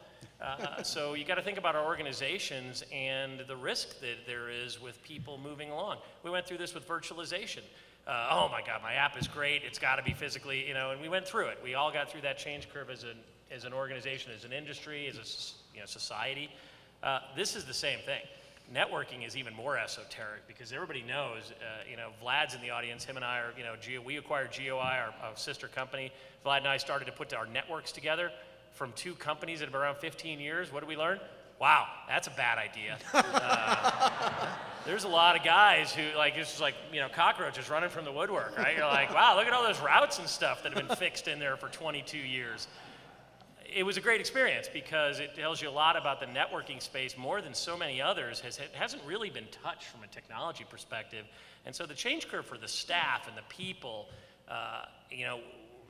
So you got to think about our organizations and the risk that there is with people moving along. We went through this with virtualization. Oh my God, my app is great. It's got to be physically, and we went through it. We all got through that change curve as an organization, as an industry, as a society. This is the same thing. Networking is even more esoteric because everybody knows, Vlad's in the audience. Him and I are, we acquired GOI, our sister company. Vlad and I started to put our networks together from two companies that have been around 15 years. What did we learn? Wow, that's a bad idea. There's a lot of guys who, it's just like, cockroaches running from the woodwork, right? You're like, wow, look at all those routes and stuff that have been fixed in there for 22 years. It was a great experience because it tells you a lot about the networking space more than so many others. Hasn't really been touched from a technology perspective. And so the change curve for the staff and the people,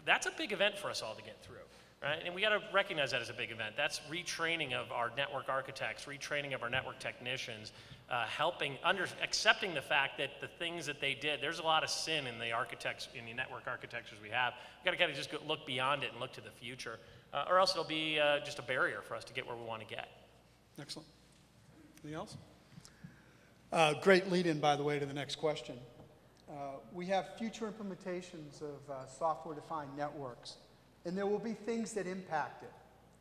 that's a big event for us all to get through, right? And we got to recognize that as a big event. That's retraining of our network architects, retraining of our network technicians, accepting the fact that the things that they did, there's a lot of sin in the network architectures we have. We got to kind of just look beyond it and look to the future. Or else it'll be just a barrier for us to get where we want to get. Excellent. Anything else? Great lead-in, by the way, to the next question. We have future implementations of software-defined networks, and there will be things that impact it,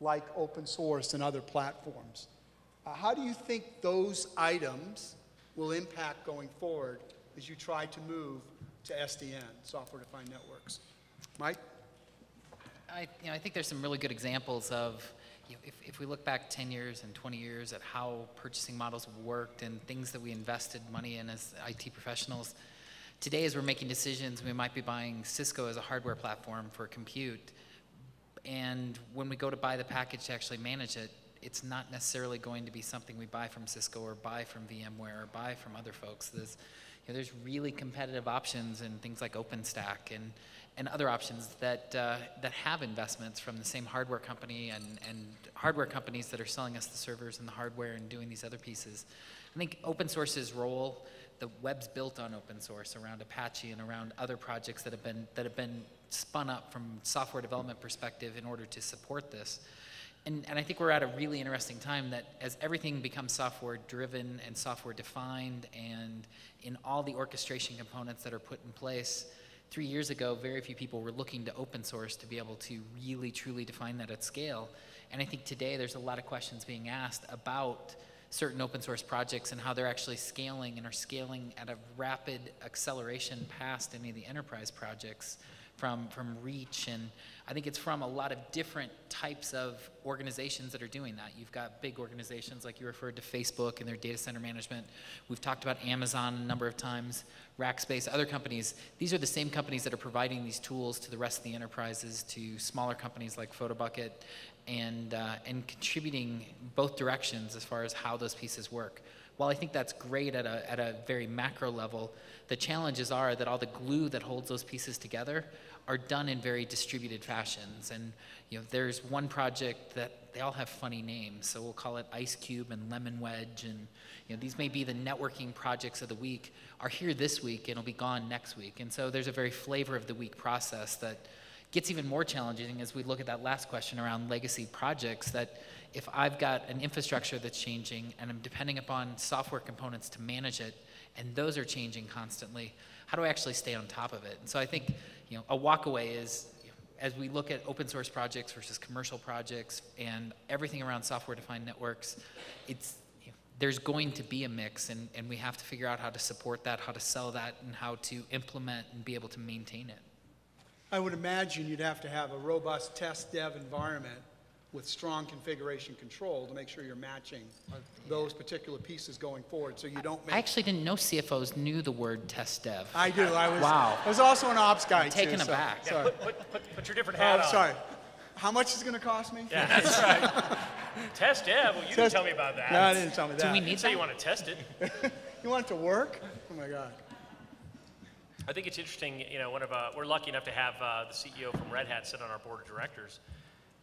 like open source and other platforms. How do you think those items will impact going forward as you try to move to SDN, software-defined networks? Mike? I think there's some really good examples of, if we look back 10 years and 20 years at how purchasing models worked and things that we invested money in as IT professionals. Today, as we're making decisions, we might be buying Cisco as a hardware platform for compute. And when we go to buy the package to actually manage it, it's not necessarily going to be something we buy from Cisco or buy from VMware or buy from other folks. There's really competitive options in things like OpenStack and other options that have investments from the same hardware company and hardware companies that are selling us the servers and the hardware and doing these other pieces. I think open source's role, the web's built on open source around Apache and around other projects that have been spun up from software development perspective in order to support this. And I think we're at a really interesting time that as everything becomes software driven and software defined and in all the orchestration components that are put in place, 3 years ago, very few people were looking to open source to be able to really, truly define that at scale. And I think today there's a lot of questions being asked about certain open source projects and how they're actually scaling and are scaling at a rapid acceleration past any of the enterprise projects from reach. And I think it's from a lot of different types of organizations that are doing that. You've got big organizations like you referred to Facebook and their data center management. We've talked about Amazon a number of times, Rackspace, other companies. These are the same companies that are providing these tools to the rest of the enterprises, to smaller companies like Photobucket, and contributing both directions as far as how those pieces work. While I think that's great at a very macro level, the challenges are that all the glue that holds those pieces together are done in very distributed fashions. And there's one project that they all have funny names, so we'll call it Ice Cube and Lemon Wedge, and these may be the networking projects of the week, are here this week and will be gone next week. And so there's a very flavor of the week process that gets even more challenging as we look at that last question around legacy projects, that if I've got an infrastructure that's changing and I'm depending upon software components to manage it, and those are changing constantly, how do I actually stay on top of it? And so I think, a walkaway is, as we look at open source projects versus commercial projects and everything around software-defined networks, there's going to be a mix, and we have to figure out how to support that, how to sell that, and how to implement and be able to maintain it. I would imagine you'd have to have a robust test dev environment with strong configuration control to make sure you're matching those particular pieces going forward, so you don't make... I actually didn't know CFOs knew the word test dev. I do. Wow. I was also an ops guy, too. Taken aback. So, sorry. Put your different hat on. Sorry. How much is it going to cost me? Yeah, that's right. Test dev? Well, you didn't tell me about that. No, I didn't tell me that. Do we need So that? you want to test it? You want it to work? Oh, my God. I think it's interesting, we're lucky enough to have the CEO from Red Hat sit on our board of directors.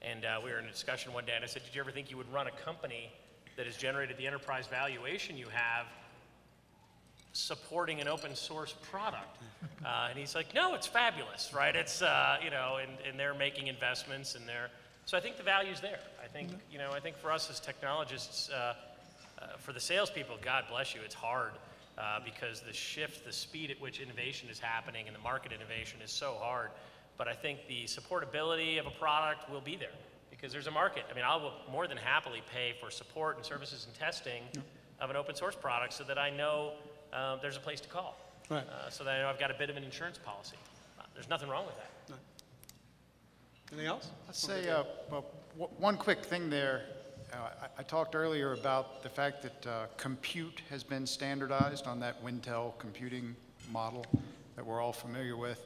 And we were in a discussion one day, and I said, did you ever think you would run a company that has generated the enterprise valuation you have supporting an open source product? And he's like, no, it's fabulous, right? It's, and they're making investments, and so I think the value's there. I think, I think for us as technologists, for the salespeople, God bless you, it's hard. Because the speed at which innovation is happening and the market innovation is so hard. But I think the supportability of a product will be there because there's a market. I mean, I will more than happily pay for support and services and testing of an open source product so that I know there's a place to call. Right. So that I know I've got a bit of an insurance policy. There's nothing wrong with that. Right. Anything else? I'd say one quick thing there. I talked earlier about the fact that compute has been standardized on that Wintel computing model that we're all familiar with.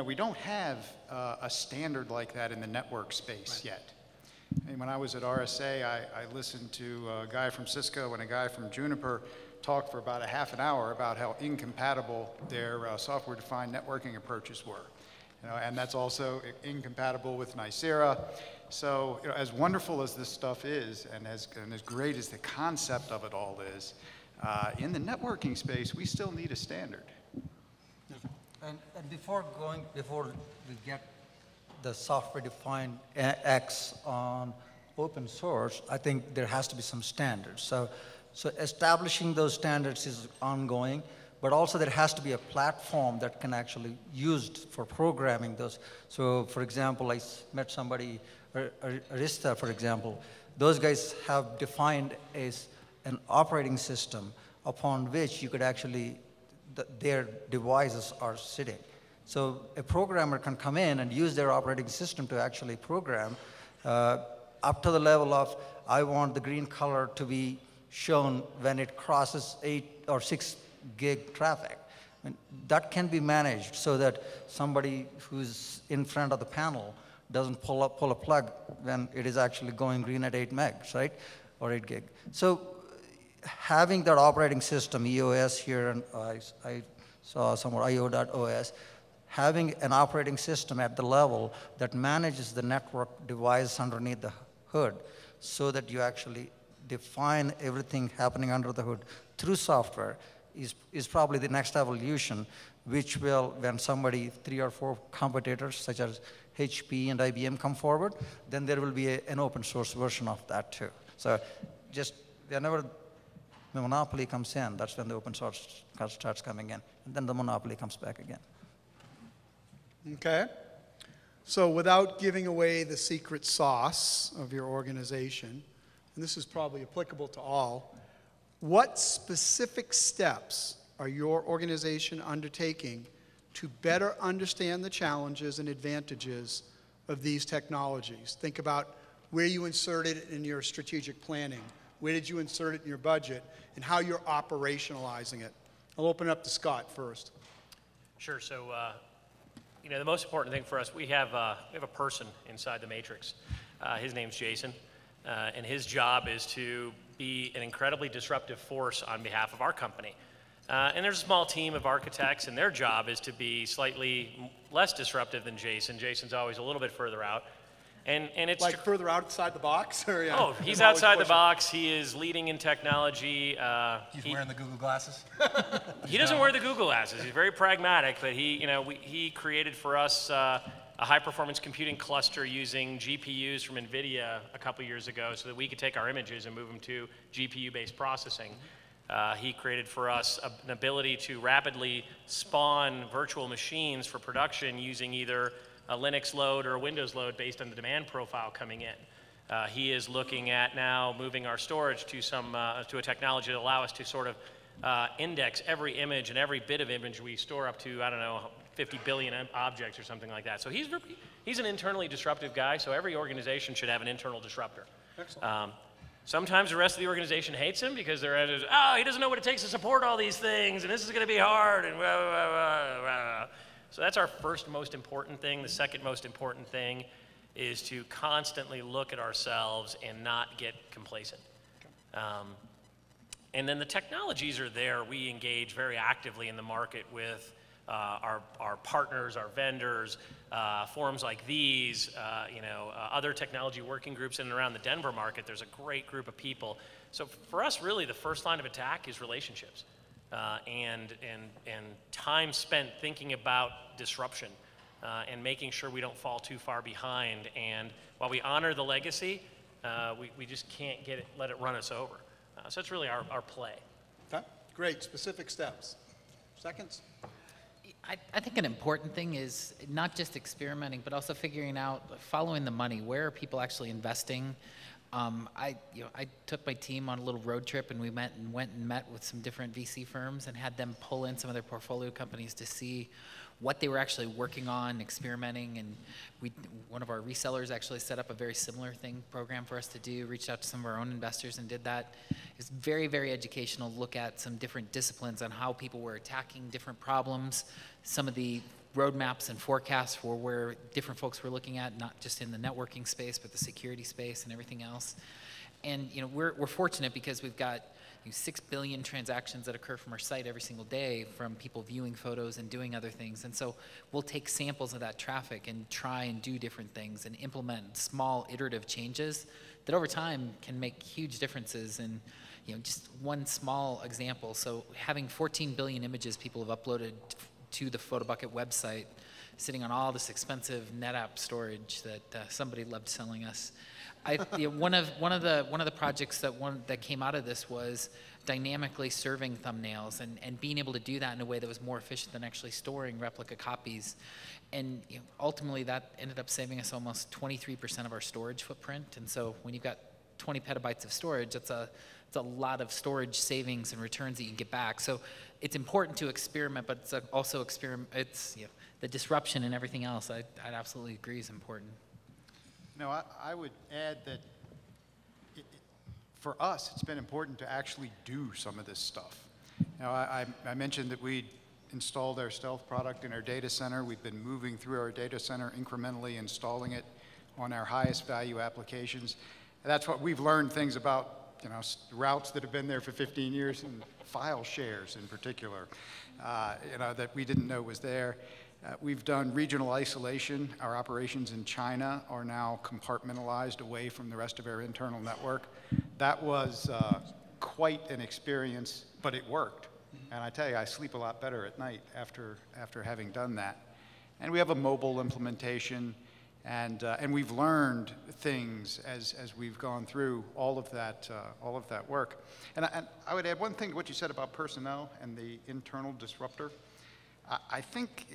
We don't have a standard like that in the network space yet. And when I was at RSA, I listened to a guy from Cisco and a guy from Juniper talk for about a half an hour about how incompatible their software-defined networking approaches were. And that's also incompatible with Nicira. So as wonderful as this stuff is, and as great as the concept of it all is, in the networking space, we still need a standard. And before we get the software-defined X on open source, I think there has to be some standards. So establishing those standards is ongoing, but also there has to be a platform that can actually used for programming those. So for example, I met somebody, Arista, for example. Those guys have defined an operating system upon which you could actually, their devices are sitting. So a programmer can come in and use their operating system to actually program up to the level of, I want the green color to be shown when it crosses 8 or 6 gig traffic. And that can be managed so that somebody who's in front of the panel doesn't pull a plug when it is actually going green at 8 megs, right? Or 8 gig. So having that operating system, EOS here, and I saw somewhere IO.OS, having an operating system at the level that manages the network device underneath the hood so that you actually define everything happening under the hood through software is probably the next evolution, which will, when somebody, 3 or 4 competitors such as HP and IBM come forward, then there will be an open source version of that too. So just whenever the monopoly comes in, that's when the open source starts coming in, and then the monopoly comes back again. Okay. So without giving away the secret sauce of your organization, and this is probably applicable to all, what specific steps are your organization undertaking to better understand the challenges and advantages of these technologies? Think about where you inserted it in your strategic planning, where did you insert it in your budget, and how you're operationalizing it. I'll open it up to Scott first. Sure. So, the most important thing for us, we have a person inside the matrix. His name's Jason, and his job is to be an incredibly disruptive force on behalf of our company. And there's a small team of architects, and their job is to be slightly less disruptive than Jason. Jason's always a little bit further out. And it's like further outside the box? Or, yeah, oh, he's outside the box. He is leading in technology. He's wearing the Google glasses? He doesn't wear the Google glasses. He's very pragmatic, but he created for us a high-performance computing cluster using GPUs from NVIDIA a couple years ago so that we could take our images and move them to GPU-based processing. He created for us an ability to rapidly spawn virtual machines for production using either a Linux load or a Windows load based on the demand profile coming in. He is looking at now moving our storage to to a technology that allow us to sort of index every image and every bit of image we store up to, I don't know, 50 billion objects or something like that. So he's an internally disruptive guy, so every organization should have an internal disruptor. Excellent. Sometimes the rest of the organization hates him because they're he doesn't know what it takes to support all these things, and this is going to be hard, and blah, blah, blah, blah. So that's our first most important thing. The second most important thing is to constantly look at ourselves and not get complacent. And then the technologies are there. We engage very actively in the market with our partners, our vendors, forums like these, other technology working groups in and around the Denver market. There's a great group of people. So for us, really, the first line of attack is relationships and time spent thinking about disruption and making sure we don't fall too far behind. And while we honor the legacy, we just can't let it run us over. So that's really our play. Okay. Great. Specific steps. Seconds? I think an important thing is not just experimenting, but also figuring out, following the money. Where are people actually investing? I took my team on a little road trip, and we went and met with some different VC firms and had them pull in some of their portfolio companies to see what they were actually working on, experimenting, and one of our resellers actually set up a very similar program for us to do, reached out to some of our own investors and did that. It's very, very educational, look at some different disciplines on how people were attacking different problems, some of the roadmaps and forecasts for where different folks were looking at, not just in the networking space, but the security space and everything else. And we're fortunate because we've got 6 billion transactions that occur from our site every single day from people viewing photos and doing other things. And so we'll take samples of that traffic and try and do different things and implement small iterative changes that over time can make huge differences. And just one small example. So having 14 billion images people have uploaded to the PhotoBucket website, sitting on all this expensive NetApp storage that somebody loved selling us. One of the projects that came out of this was dynamically serving thumbnails and being able to do that in a way that was more efficient than actually storing replica copies. And ultimately that ended up saving us almost 23% of our storage footprint. And so when you've got 20 petabytes of storage, it's a lot of storage savings and returns that you can get back. So it's important to experiment, but it's also the disruption and everything else. I'd absolutely agree is important. No, I would add that for us, it's been important to actually do some of this stuff. Now, I mentioned that we installed our Stealth product in our data center. We've been moving through our data center incrementally, installing it on our highest value applications. And that's what we've learned things about, routes that have been there for 15 years and file shares in particular, that we didn't know was there. We've done regional isolation. Our operations in China are now compartmentalized away from the rest of our internal network. That was quite an experience, but it worked. And I tell you, I sleep a lot better at night after having done that. And we have a mobile implementation, and we've learned things as we've gone through all of that work. And I would add one thing to what you said about personnel and the internal disruptor. I think,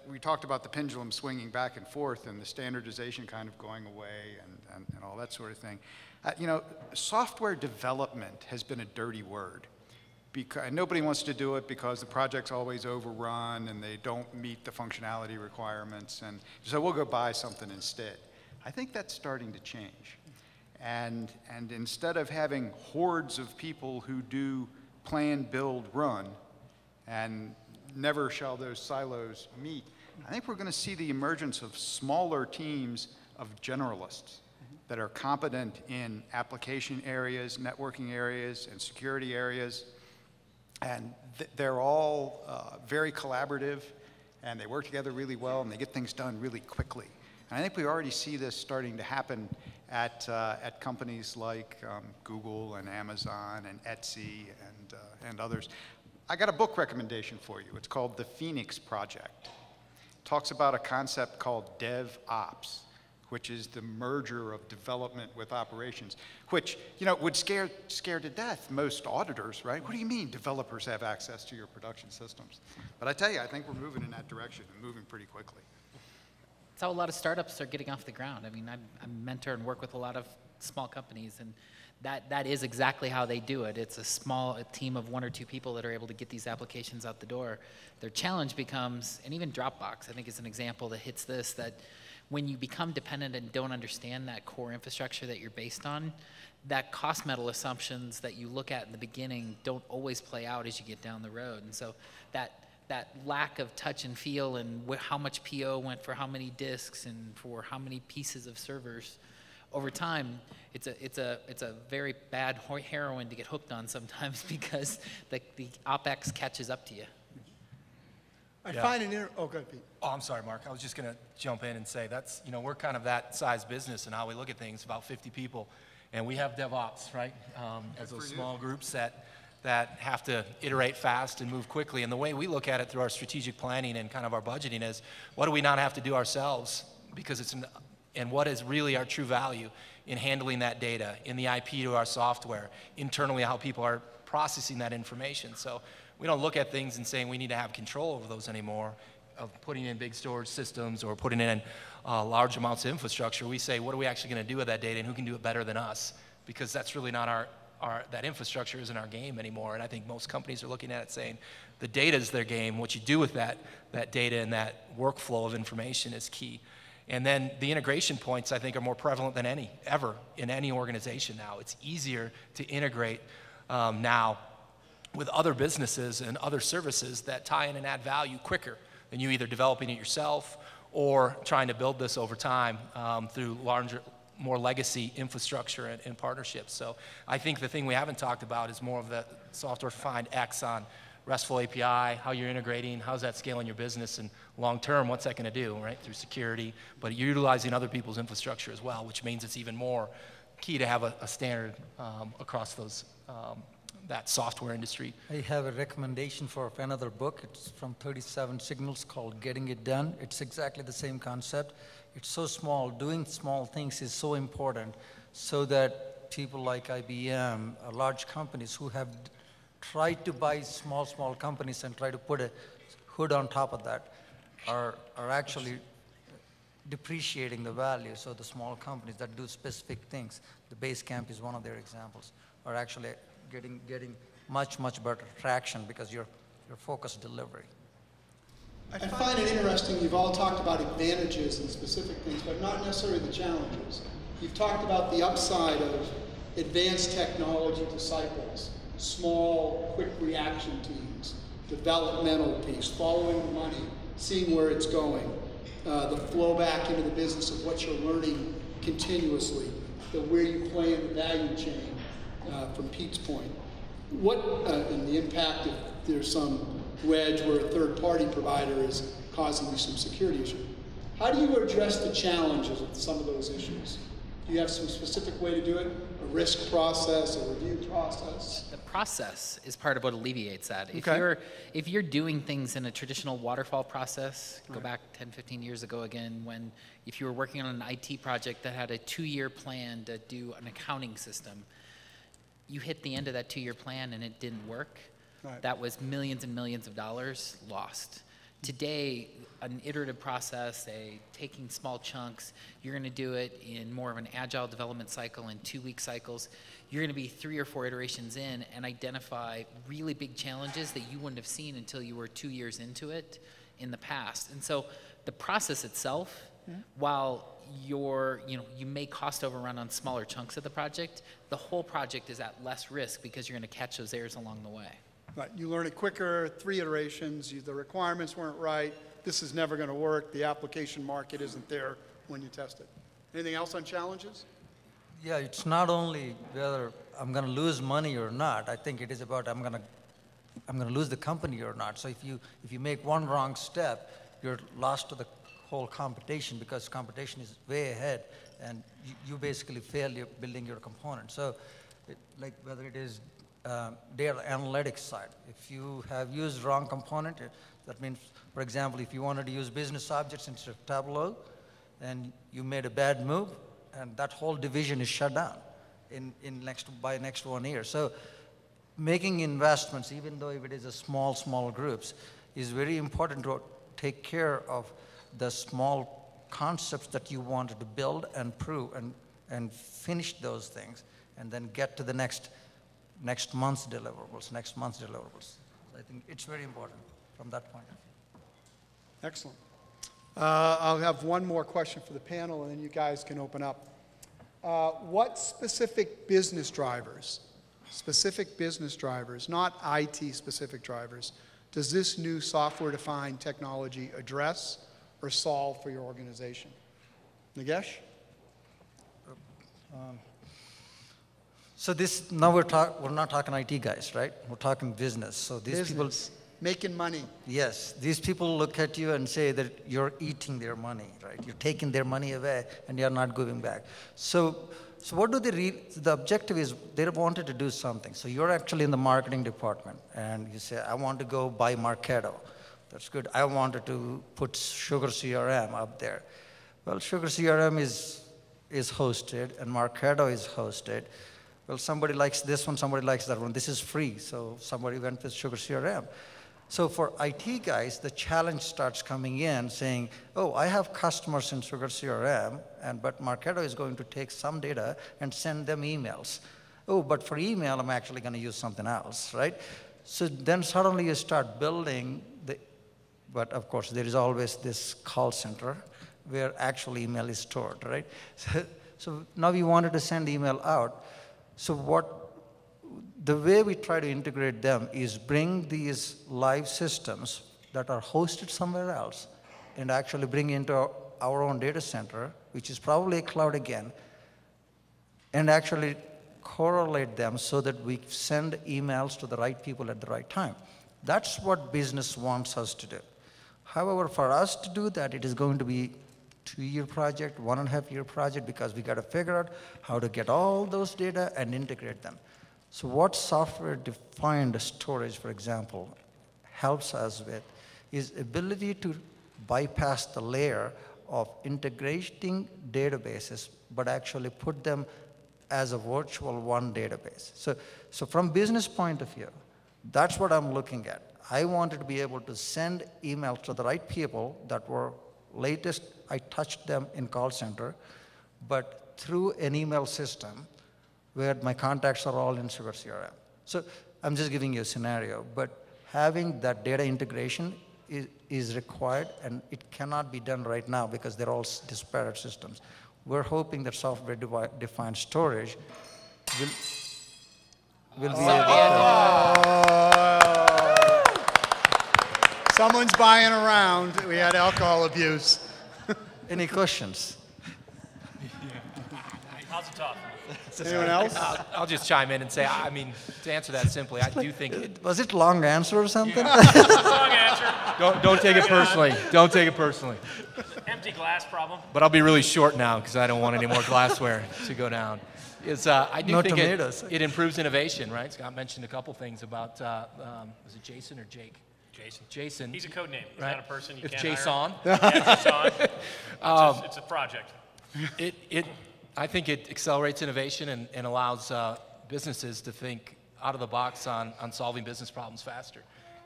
we talked about the pendulum swinging back and forth and the standardization kind of going away and all that sort of thing. Software development has been a dirty word. And nobody wants to do it because the project's always overrun and they don't meet the functionality requirements. And so we'll go buy something instead. I think that's starting to change. And instead of having hordes of people who do plan, build, run, and never shall those silos meet, I think we're going to see the emergence of smaller teams of generalists that are competent in application areas, networking areas, and security areas. And they're all very collaborative, and they work together really well, and they get things done really quickly. And I think we already see this starting to happen at companies like Google and Amazon and Etsy and others. I got a book recommendation for you. It's called The Phoenix Project. talks about a concept called DevOps, which is the merger of development with operations, which, you know, would scare to death most auditors, right? What do you mean developers have access to your production systems? But I tell you, I think we're moving in that direction and moving pretty quickly. It's how a lot of startups are getting off the ground. I mean, I mentor and work with a lot of small companies, and that is exactly how they do it. It's a team of 1 or 2 people that are able to get these applications out the door. Their challenge becomes, and even Dropbox, I think, is an example that hits this, that when you become dependent and don't understand that core infrastructure that you're based on, that cost metal assumptions that you look at in the beginning don't always play out as you get down the road. And so that lack of touch and feel and how much PO went for how many disks and for how many pieces of servers, over time, it's a very bad heroin to get hooked on sometimes because the OpEx catches up to you. I find it oh, good, Pete. Oh, I'm sorry, Mark. I was just going to jump in and say that's, you know, we're kind of that size business and how we look at things, about 50 people. And we have DevOps, right, as those small groups that have to iterate fast and move quickly. And the way we look at it through our strategic planning and kind of our budgeting is, what do we not have to do ourselves? Because and what is really our true value in handling that data, in the IP to our software, internally how people are processing that information. So we don't look at things and saying we need to have control over those anymore, of putting in big storage systems or putting in large amounts of infrastructure. We say, what are we actually going to do with that data and who can do it better than us? Because that's really not that infrastructure isn't our game anymore. And I think most companies are looking at it saying, the data is their game. What you do with that data and that workflow of information is key. And then the integration points, I think, are more prevalent than ever in any organization now. It's easier to integrate now with other businesses and other services that tie in and add value quicker than you either developing it yourself or trying to build this over time through larger, more legacy infrastructure and partnerships. So I think the thing we haven't talked about is more of the software-defined X on RESTful API, how you're integrating, how's that scaling your business, and long-term, what's that going to do, right, through security, but you're utilizing other people's infrastructure as well, which means it's even more key to have a standard across those that software industry. I have a recommendation for another book. It's from 37 Signals called Getting It Done. It's exactly the same concept. It's so small. Doing small things is so important so that people like IBM, large companies who have tried to buy small companies and try to put a hood on top of that are actually depreciating the value. So the small companies that do specific things, the Basecamp is one of their examples, are actually getting much better traction because you're focused delivery. I find it interesting, you've all talked about advantages and specific things, but not necessarily the challenges. You've talked about the upside of advanced technology disciples, small, quick reaction teams, developmental piece, following the money, seeing where it's going, the flow back into the business of what you're learning continuously, where you play in the value chain, from Pete's point. And the impact if there's some wedge where a third-party provider is causing you some security issue. How do you address the challenges of some of those issues? Do you have some specific way to do it? A risk process, a review process? The process is part of what alleviates that. Okay. If you're doing things in a traditional waterfall process, go back 10, 15 years ago again, if you were working on an IT project that had a 2-year plan to do an accounting system, you hit the end of that 2-year plan and it didn't work. Right. That was millions and millions of dollars lost. Today, an iterative process, taking small chunks, you're going to do it in more of an agile development cycle in 2-week cycles. You're going to be 3 or 4 iterations in and identify really big challenges that you wouldn't have seen until you were 2 years into it in the past. And so the process itself, while you may cost overrun on smaller chunks of the project, the whole project is at less risk because you're going to catch those errors along the way. Right, you learn it quicker, 3 iterations, the requirements weren't right, this is never going to work, the application market isn't there when you test it. Anything else on challenges? Yeah, it's not only whether I'm going to lose money or not. I think it is about I'm going to lose the company or not. So if you make one wrong step, you're lost to the whole competition because competition is way ahead and you basically fail building your component. So like whether it is data analytics side, if you have used wrong component, That means, for example, if you wanted to use business objects instead of Tableau, and you made a bad move, and that whole division is shut down by next 1 year. So making investments, even though if it is a small groups, is very important to take care of the small concepts that you wanted to build and prove and finish those things, and then get to the next month's deliverables. I think it's very important from that point of view. Excellent. I'll have one more question for the panel, and then you guys can open up. What specific business drivers, not IT-specific drivers, does this new software-defined technology address or solve for your organization? Nagesh? So this, now we're not talking IT guys, right? We're talking business. So these people, making money. yes, these people look at you and say that you're eating their money, right? You're taking their money away and you're not giving back. So what do they the objective is they wanted to do something. So you're actually in the marketing department and you say, I want to go buy Marketo. That's good. I wanted to put Sugar CRM up there. Well, Sugar CRM is hosted and Marketo is hosted. Well, somebody likes this one, somebody likes that one. This is free, so somebody went with Sugar CRM. So for IT guys, the challenge starts coming in saying, oh, I have customers in Sugar CRM, but Marketo is going to take some data and send them emails. Oh, but for email, I'm actually going to use something else, right? So then suddenly you start building but of course, there is always this call center where actual email is stored, right? So now we wanted to send email out. So the way we try to integrate them is bring these live systems that are hosted somewhere else and actually bring into our own data center, which is probably a cloud again, and actually correlate them so that we send emails to the right people at the right time. That's what business wants us to do. However, for us to do that, it is going to be 2-year project, 1.5-year project, because we got to figure out how to get all those data and integrate them. So what software-defined storage, for example, helps us with is ability to bypass the layer of integrating databases, but actually put them as a virtual one database. So from business point of view, that's what I'm looking at. I wanted to be able to send emails to the right people that were latest. I touched them in call center, but through an email system where my contacts are all in Sugar CRM. So I'm just giving you a scenario, but having that data integration is required, and it cannot be done right now because they're all disparate systems. We're hoping that software-defined storage will be able to. Someone's buying around. We had alcohol abuse. Any questions? How's it tough? Anyone else? I'll just chime in and say, I mean, to answer that simply, I do think Was it long answer or something? Wrong answer. Don't take it personally. Don't take it personally. Empty glass problem. But I'll be really short now because I don't want any more glassware to go down. I do No think tomatoes. it improves innovation, right? Scott mentioned a couple things about, was it Jason or Jake? Jason. He's a code name. He's right? not a person. You It's can't Jason. hire. Yeah, Jason. It's a project. I think it accelerates innovation and allows businesses to think out of the box on solving business problems faster.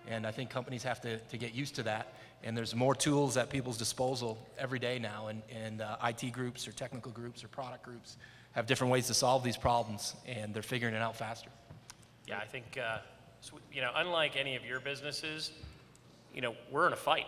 And I think companies have to get used to that. And there's more tools at people's disposal every day now. And IT groups or technical groups or product groups have different ways to solve these problems. And they're figuring it out faster. Yeah, I think, unlike any of your businesses, we're in a fight.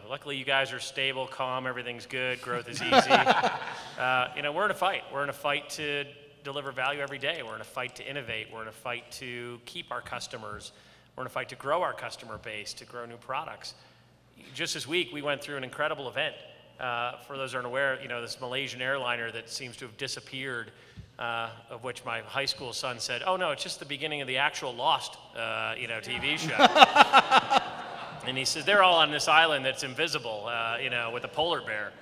Luckily you guys are stable, calm, everything's good, growth is easy. We're in a fight. We're in a fight to deliver value every day. We're in a fight to innovate. We're in a fight to keep our customers. We're in a fight to grow our customer base, to grow new products. Just this week, we went through an incredible event. For those who aren't aware, this Malaysian airliner that seems to have disappeared, of which my high school son said, oh no, it's just the beginning of the actual Lost, TV show. And he says, they're all on this island that's invisible, with a polar bear,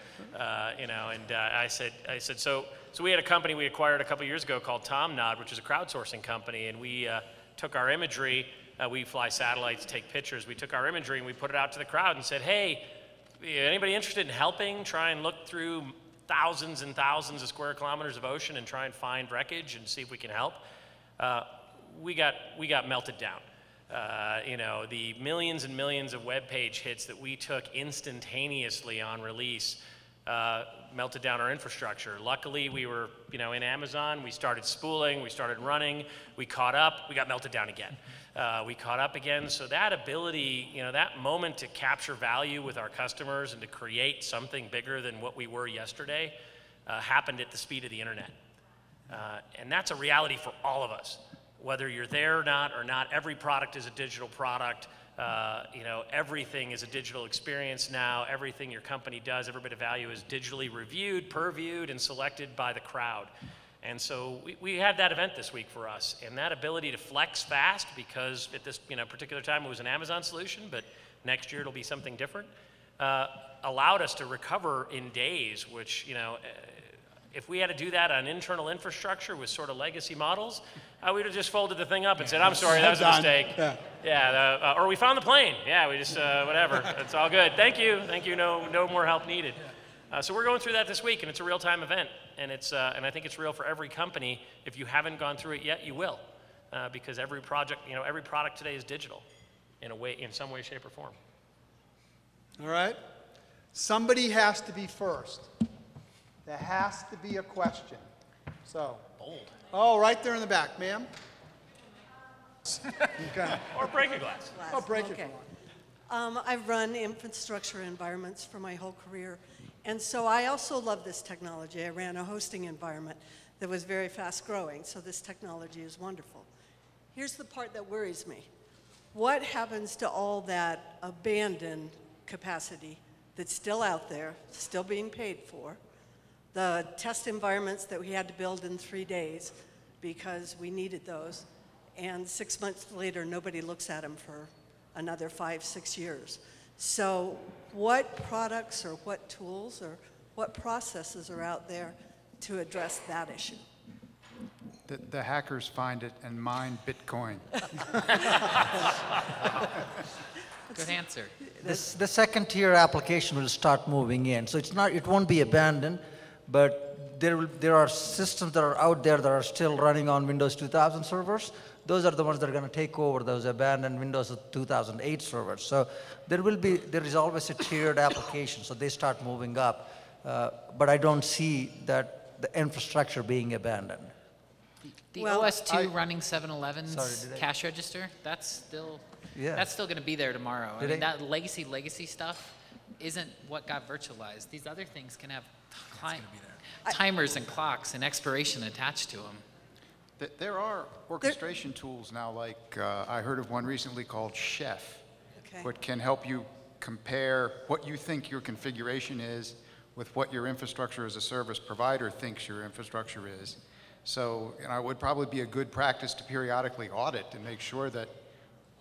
I said, so we had a company we acquired a couple years ago called TomNod, which is a crowdsourcing company, and we took our imagery, We fly satellites, take pictures. We took our imagery and we put it out to the crowd and said, hey, anybody interested in helping try and look through thousands and thousands of square kilometers of ocean and try and find wreckage and see if we can help? We got melted down. The millions and millions of web page hits that we took instantaneously on release melted down our infrastructure. Luckily, we were, in Amazon. We started spooling. We started running. We caught up. We got melted down again. We caught up again. So that ability, that moment to capture value with our customers and to create something bigger than what we were yesterday happened at the speed of the internet. And that's a reality for all of us. Whether you're there or not, every product is a digital product. Everything is a digital experience now. Everything your company does, every bit of value is digitally reviewed, purviewed, and selected by the crowd. And so we had that event this week for us, and that ability to flex fast, because at this particular time it was an Amazon solution, but next year it'll be something different, allowed us to recover in days, which, if we had to do that on internal infrastructure with sort of legacy models, we would have just folded the thing up and said, I'm sorry, that was a mistake. Or we found the plane. Yeah, we just, whatever. It's all good. Thank you, no more help needed. So we're going through that this week, and it's a real-time event. And I think it's real for every company. If you haven't gone through it yet, you will. Because every project, every product today is digital in some way, shape, or form. All right? Somebody has to be first. There has to be a question. So. Bold. Oh, right there in the back, ma'am. Okay. Or break a glass. Oh, break it. Okay. I've run infrastructure environments for my whole career. And so I also love this technology. I ran a hosting environment that was very fast growing. So this technology is wonderful. Here's the part that worries me. What happens to all that abandoned capacity that's still out there, still being paid for? The test environments that we had to build in 3 days because we needed those, and 6 months later, nobody looks at them for another 5, 6 years. So what products or what tools or what processes are out there to address that issue? The hackers find it and mine Bitcoin. Good answer. The second tier application will start moving in. So it won't be abandoned, but there are systems that are out there that are still running on Windows 2000 servers. Those are the ones that are going to take over those abandoned Windows 2008 servers. So there is always a tiered application, so they start moving up. But I don't see that the infrastructure being abandoned. The OS2 running 7-Eleven's cash register, that's still going to be there tomorrow. I mean, that legacy stuff isn't what got virtualized. These other things can have timers and clocks and expiration attached to them. There are orchestration tools now, like I heard of one recently called Chef, which can help you compare what you think your configuration is with what your infrastructure as a service provider thinks your infrastructure is. So it would probably be a good practice to periodically audit and make sure that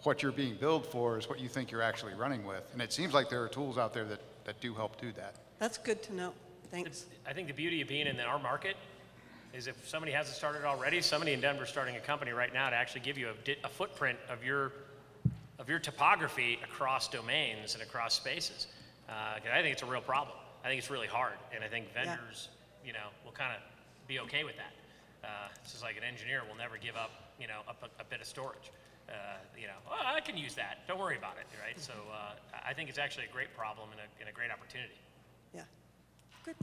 what you're being billed for is what you think you're actually running with. And it seems like there are tools out there that do help do that. That's good to know. Thanks. I think the beauty of being in our market is if somebody hasn't started already, somebody in Denver is starting a company right now to actually give you a footprint of your topography across domains and across spaces. I think it's a real problem. I think it's really hard, and I think vendors, will kind of be okay with that. It's just like an engineer will never give up, a bit of storage. I can use that. Don't worry about it, right? So I think it's actually a great problem and a great opportunity. Yeah. Good.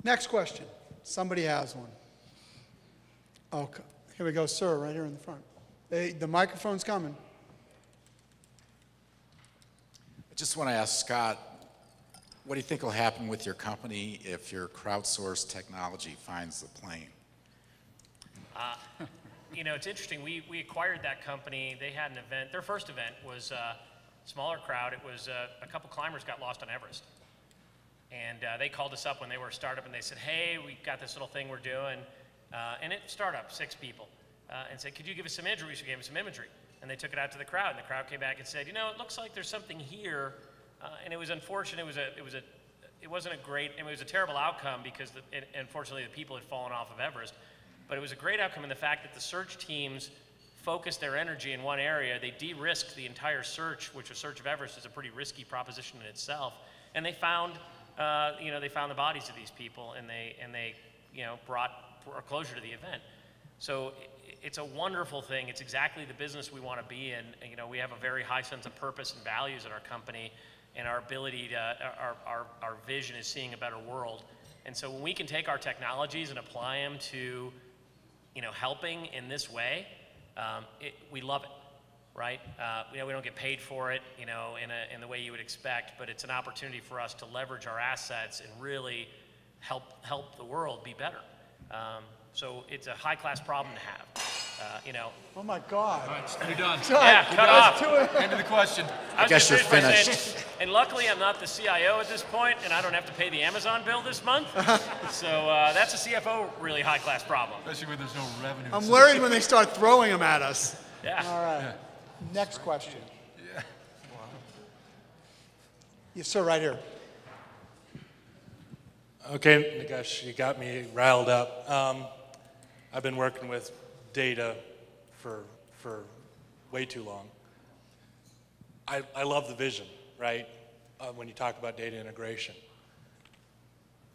Next question. Somebody has one. Okay. Here we go, sir, right here in the front. The microphone's coming. I just want to ask Scott, what do you think will happen with your company if your crowdsourced technology finds the plane? It's interesting. We acquired that company. They had an event. Their first event was a smaller crowd. It was a couple climbers got lost on Everest. And they called us up when they were a startup, and they said, hey, we got this little thing we're doing. And it startup, 6 people. And said, could you give us some imagery? So we gave them some imagery. And they took it out to the crowd, and the crowd came back and said, it looks like there's something here. And it was unfortunate. It wasn't a great, it was a terrible outcome because, unfortunately, the people had fallen off of Everest. But it was a great outcome in the fact that the search teams focus their energy in one area, they de-risked the entire search, which a search of Everest is a pretty risky proposition in itself. And they found, they found the bodies of these people, and they brought closure to the event. So it's a wonderful thing. It's exactly the business we want to be in. And, we have a very high sense of purpose and values in our company, and our ability to, our vision is seeing a better world. And so when we can take our technologies and apply them to, helping in this way, we love it, right? We don't get paid for it, in the way you would expect, but it's an opportunity for us to leverage our assets and really help the world be better. So it's a high-class problem to have, Oh my God. All right, you're done. Yeah, cut off. End of the question. I guess you're finished. And luckily, I'm not the CIO at this point, and I don't have to pay the Amazon bill this month. So that's a CFO really high-class problem. Especially when there's no revenue. I'm worried when they start throwing them at us. Yeah. All right. Next question. Yeah. Yes, sir, right here. Okay, Nagash, you got me riled up. I've been working with data for way too long. I love the vision, right? When you talk about data integration.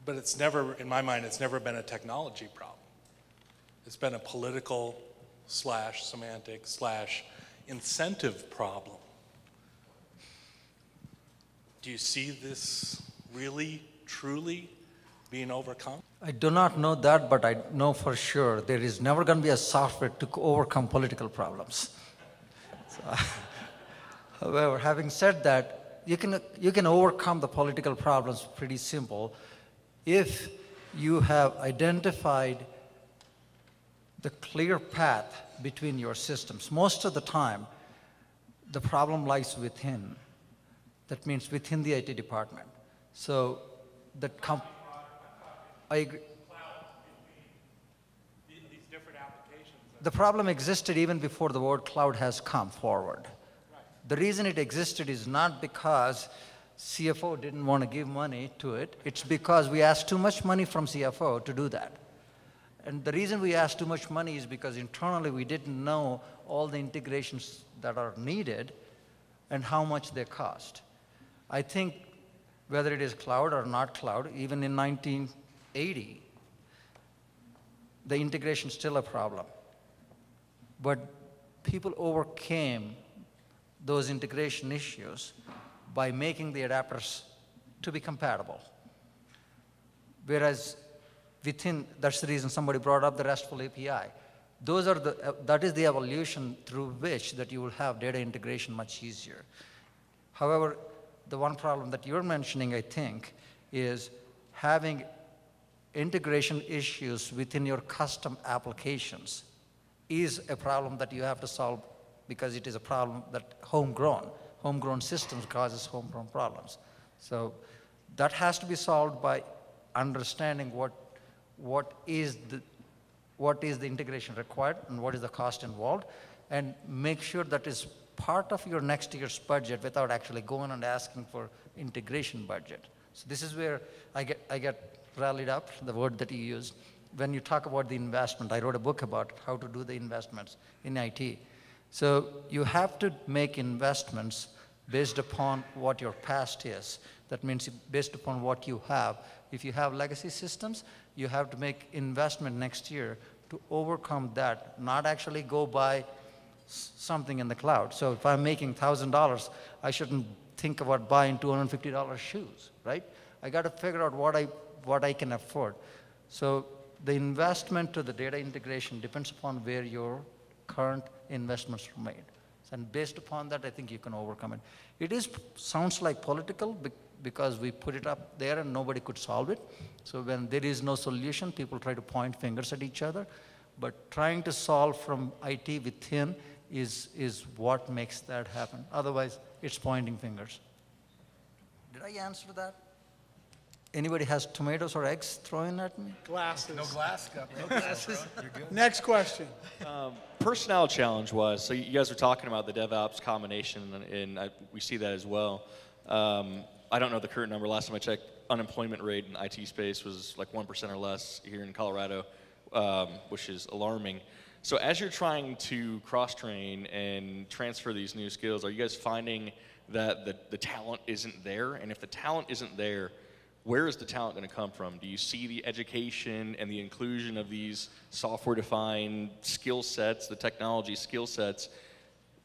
But it's never, in my mind, it's never been a technology problem. It's been a political / semantic / incentive problem. Do you see this really, truly being overcome? I do not know that, but I know for sure there is never going to be a software to overcome political problems. So, however, having said that, you can overcome the political problems pretty simple if you have identified the clear path between your systems. Most of the time, the problem lies within. That means within the IT department. So that I agree. These different applications. The problem existed even before the word cloud has come forward. The reason it existed is not because CFO didn't want to give money to it. It's because we asked too much money from CFO to do that. And the reason we asked too much money is because internally we didn't know all the integrations that are needed and how much they cost. I think whether it is cloud or not cloud, even in 1980, the integration is still a problem. But people overcame those integration issues by making the adapters to be compatible. Whereas within, that's the reason somebody brought up the RESTful API. Those are that is the evolution through which that you will have data integration much easier. However, the one problem that you're mentioning, I think, is having integration issues within your custom applications is a problem that you have to solve because it is a problem that homegrown systems causes homegrown problems. So that has to be solved by understanding what is the integration required and what is the cost involved, and make sure that is part of your next year's budget without actually going and asking for integration budget. So this is where I get rallied up, the word that you used. When you talk about the investment, I wrote a book about how to do the investments in IT. So you have to make investments based upon what your past is. That means based upon what you have. If you have legacy systems, you have to make investment next year to overcome that, not actually go buy something in the cloud. So if I'm making $1,000, I shouldn't think about buying $250 shoes, right? I got to figure out what I can afford. So the investment to the data integration depends upon where your current investments are made. And based upon that, I think you can overcome it. It sounds like political because we put it up there and nobody could solve it. So when there is no solution, people try to point fingers at each other. But trying to solve from IT within is what makes that happen. Otherwise, it's pointing fingers. Did I answer that? Anybody has tomatoes or eggs thrown at me? Glasses. No glass cup. No glasses. You're good. Next question. Personnel challenge was, so you guys were talking about the DevOps combination, and we see that as well. I don't know the current number. Last time I checked, unemployment rate in IT space was like 1% or less here in Colorado, which is alarming. So as you're trying to cross-train and transfer these new skills, are you guys finding that the talent isn't there? And if the talent isn't there, where is the talent going to come from? Do you see the education and the inclusion of these software-defined skill sets, the technology skill sets,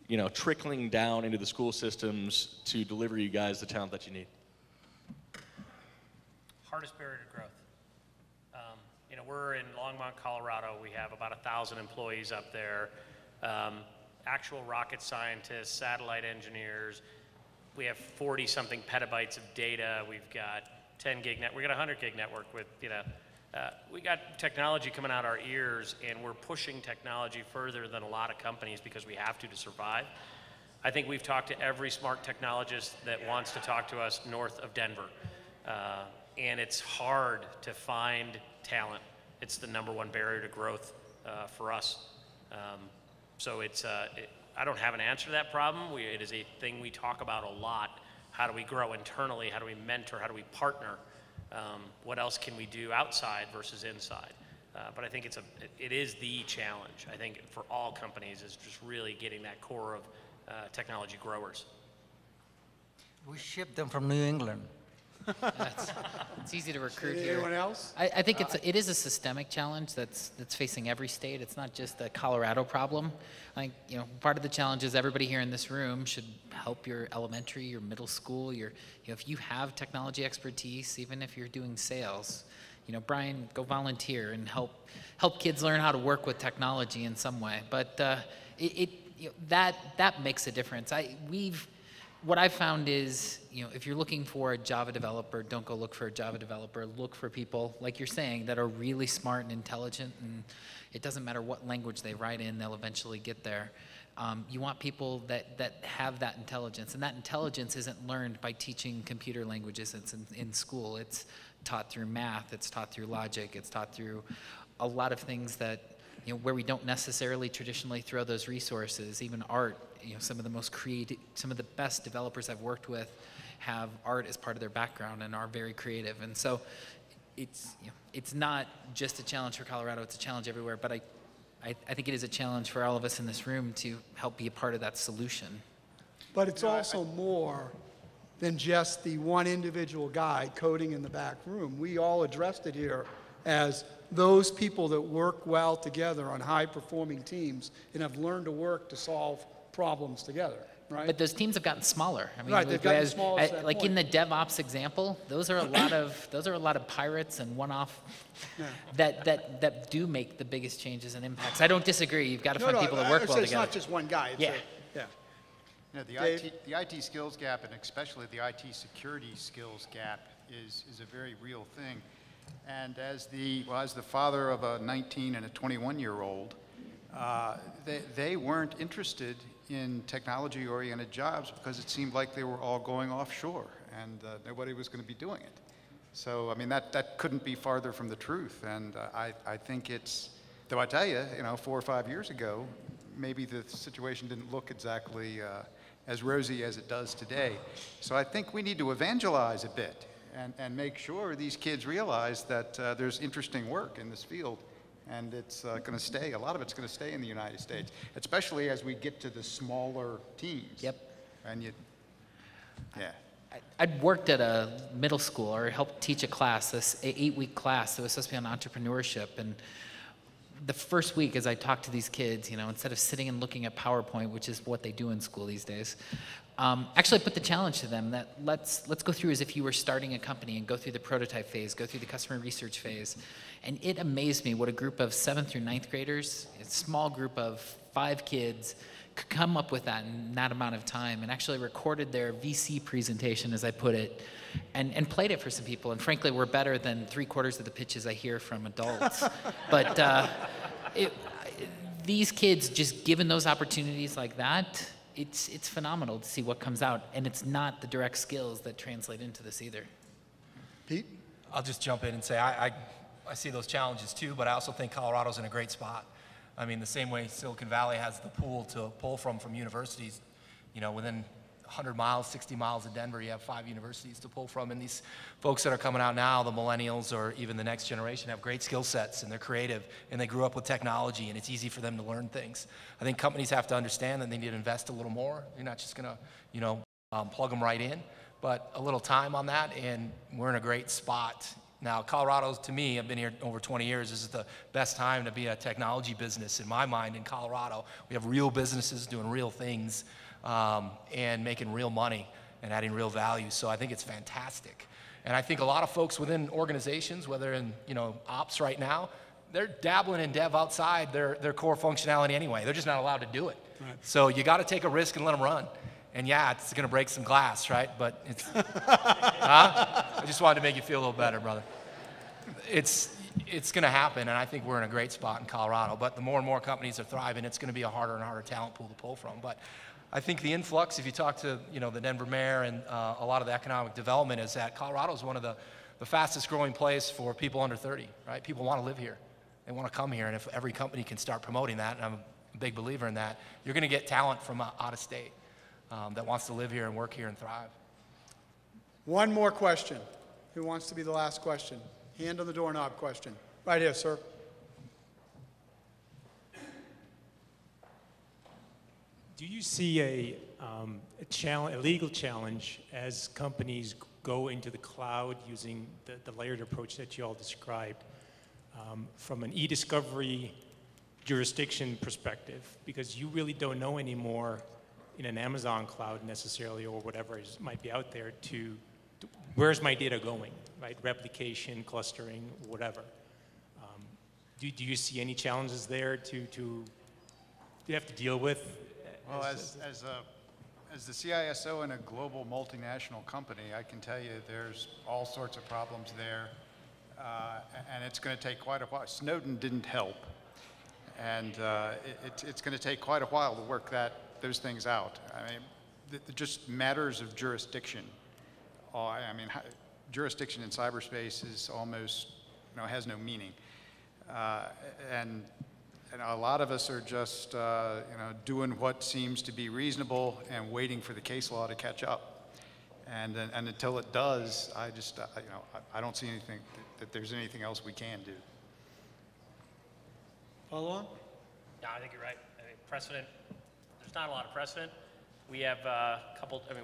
you know, trickling down into the school systems to deliver you guys the talent that you need? Hardest barrier to growth. You know, we're in Longmont, Colorado. We have about 1,000 employees up there. Actual rocket scientists, satellite engineers. We have 40-something petabytes of data. We've got 10 gig net. We got a 100 gig network with, you know, we got technology coming out our ears, and we're pushing technology further than a lot of companies because we have to survive. I think we've talked to every smart technologist that wants to talk to us north of Denver. And it's hard to find talent. It's the #1 barrier to growth for us. So I don't have an answer to that problem. It is a thing we talk about a lot. How do we grow internally? How do we mentor? How do we partner? What else can we do outside versus inside? But I think it is the challenge, I think, for all companies, is just really getting that core of technology growers. We ship them from New England. It's easy to recruit here. Anyone else? I think it is a systemic challenge that's facing every state. It's not just a Colorado problem. I think, you know, part of the challenge is everybody here in this room should help your elementary, your middle school, you know, if you have technology expertise, even if you're doing sales, you know, Brian, go volunteer and help kids learn how to work with technology in some way. But you know, that makes a difference. What I've found is, you know, if you're looking for a Java developer, don't go look for a Java developer. Look for people, like you're saying, that are really smart and intelligent, and it doesn't matter what language they write in, they'll eventually get there. You want people that have that intelligence, and that intelligence isn't learned by teaching computer languages. It's in school. It's taught through math. It's taught through logic. It's taught through a lot of things that, you know, where we don't necessarily traditionally throw those resources. Even art, you know, some of the most creative, some of the best developers I've worked with have art as part of their background and are very creative. And so it's, you know, it's not just a challenge for Colorado, it's a challenge everywhere, but I think it is a challenge for all of us in this room to help be a part of that solution. But it's also more than just the one individual guy coding in the back room. We all addressed it here as those people that work well together on high-performing teams and have learned to work to solve problems together, right? But those teams have gotten smaller. I mean, right, they've gotten smaller. Like in the DevOps example, those are a lot of pirates and one-off that do make the biggest changes and impacts. I don't disagree. You've got to find people that work well together. It's not just one guy. Yeah. You know, the IT skills gap, and especially the IT security skills gap, is a very real thing. And as the father of a 19 and a 21-year-old, they weren't interested in technology-oriented jobs because it seemed like they were all going offshore and nobody was going to be doing it. So, I mean, that couldn't be farther from the truth. And I think it's, though I tell you, you know, 4 or 5 years ago, maybe the situation didn't look exactly as rosy as it does today. So I think we need to evangelize a bit and make sure these kids realize that there's interesting work in this field, and it's going to stay. A lot of it's going to stay in the United States, especially as we get to the smaller teams. Yep. And yeah. I'd worked at a middle school or helped teach a class, this 8-week class that was supposed to be on entrepreneurship. And the first week, as I talked to these kids, you know, instead of sitting and looking at PowerPoint, which is what they do in school these days, actually put the challenge to them that let's go through as if you were starting a company and go through the prototype phase, go through the customer research phase. And it amazed me what a group of 7th through 9th graders, a small group of 5 kids, could come up with that in that amount of time, and actually recorded their VC presentation, as I put it, and played it for some people. And frankly, we're better than 3/4 of the pitches I hear from adults. But these kids, just given those opportunities like that, it's phenomenal to see what comes out. And it's not the direct skills that translate into this either. Pete? I'll just jump in and say I see those challenges too, but I also think Colorado's in a great spot. I mean, the same way Silicon Valley has the pool to pull from universities, you know, within 100 miles, 60 miles of Denver, you have 5 universities to pull from. And these folks that are coming out now, the millennials or even the next generation, have great skill sets and they're creative and they grew up with technology and it's easy for them to learn things. I think companies have to understand that they need to invest a little more. You're not just going to, plug them right in, but a little time on that, and we're in a great spot. Now, Colorado, to me, I've been here over 20 years, this is the best time to be a technology business in my mind in Colorado. We have real businesses doing real things and making real money and adding real value. So I think it's fantastic. And I think a lot of folks within organizations, whether in ops right now, they're dabbling in dev outside their core functionality anyway. They're just not allowed to do it. Right. So you got to take a risk and let them run. And yeah, it's going to break some glass, right? But it's, I just wanted to make you feel a little better, brother. It's going to happen, and I think we're in a great spot in Colorado. But the more and more companies are thriving, it's going to be a harder and harder talent pool to pull from. But I think the influx, if you talk to the Denver mayor and a lot of the economic development, is that Colorado is one of the fastest growing place for people under 30, right? People want to live here. They want to come here, and if every company can start promoting that, and I'm a big believer in that, you're going to get talent from out of state. That wants to live here and work here and thrive. One more question. Who wants to be the last question? Hand on the doorknob question. Right here, sir. Do you see a legal challenge as companies go into the cloud using the layered approach that you all described from an e-discovery jurisdiction perspective? Because you really don't know anymore in an Amazon cloud necessarily, or whatever might be out there, to where's my data going, right? Replication, clustering, whatever. Do you see any challenges there to you have to deal with? Well, as the CISO in a global multinational company, I can tell you there's all sorts of problems there, and it's going to take quite a while. Snowden didn't help, and it's going to take quite a while to work those things out. I mean, just matters of jurisdiction. Jurisdiction in cyberspace is almost, has no meaning. And a lot of us are just, doing what seems to be reasonable and waiting for the case law to catch up. And until it does, I don't see anything that there's anything else we can do. Follow on? Yeah, I think you're right. I mean, precedent. There's not a lot of precedent. We have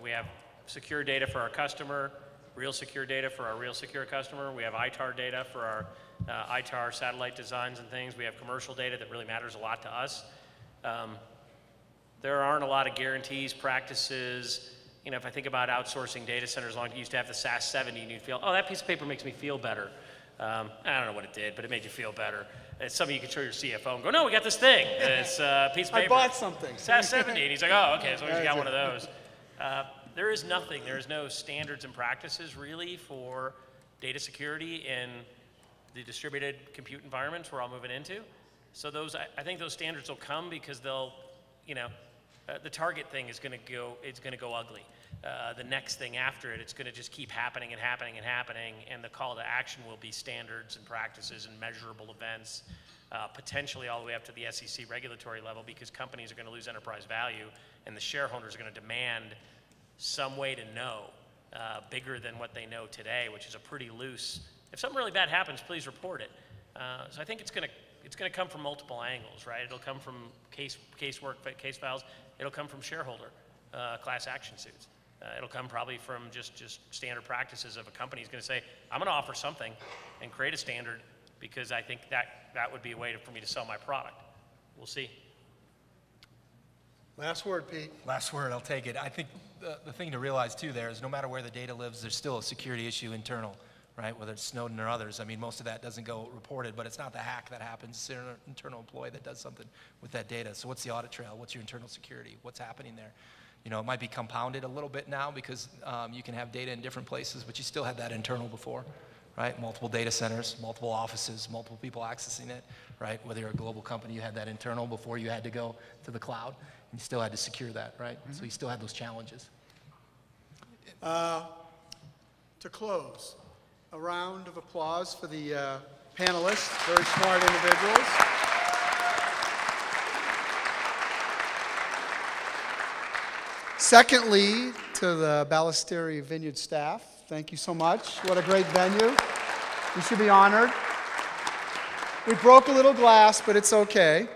we have secure data for our customer, real secure data for our real secure customer. We have ITAR data for our ITAR satellite designs and things. We have commercial data that really matters a lot to us. There aren't a lot of guarantees, practices. If I think about outsourcing data centers, you used to have the SAS 70 and you'd feel, oh, that piece of paper makes me feel better. I don't know what it did, but it made you feel better. It's something you can show your CFO and go, no, we got this thing. It's a piece of paper. I bought something. SAS 70. And he's like, oh, okay, as long as you got one of those. There is nothing. There is no standards and practices really for data security in the distributed compute environments we're all moving into. So I think those standards will come because they'll, the target thing is going to go ugly. The next thing after it, it's going to just keep happening and happening and happening, and the call to action will be standards and practices and measurable events, potentially all the way up to the SEC regulatory level, because companies are going to lose enterprise value, and the shareholders are going to demand some way to know bigger than what they know today, which is a pretty loose. If something really bad happens, please report it. So I think it's going to come from multiple angles, right? It'll come from case files. It'll come from shareholder class action suits. It'll come probably from just standard practices of a company is going to say, I'm going to offer something and create a standard because I think that would be a way for me to sell my product. We'll see. Last word, Pete. Last word, I'll take it. I think the thing to realize too there is no matter where the data lives, there's still a security issue internal, right? Whether it's Snowden or others. I mean, most of that doesn't go reported, but it's not the hack that happens. It's an internal employee that does something with that data. So what's the audit trail? What's your internal security? What's happening there? It might be compounded a little bit now because you can have data in different places, but you still had that internal before, right? Multiple data centers, multiple offices, multiple people accessing it, right? Whether you're a global company, you had that internal before you had to go to the cloud. You still had to secure that, right? Mm-hmm. So you still had those challenges. To close, a round of applause for the panelists, very smart individuals. Secondly, to the Ballestery Vineyard staff, thank you so much. What a great venue. You should be honored. We broke a little glass, but it's okay.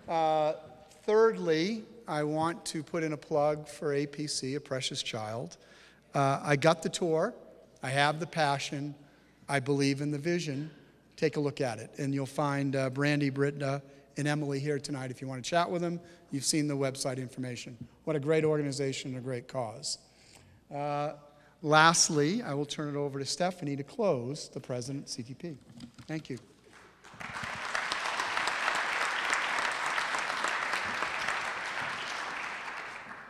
Thirdly, I want to put in a plug for APC, A Precious Child. I got the tour. I have the passion. I believe in the vision. Take a look at it. And you'll find Brandy, Britta, and Emily here tonight if you want to chat with them. You've seen the website information. What a great organization and a great cause. Lastly, I will turn it over to Stephanie to close the President CTP. Thank you.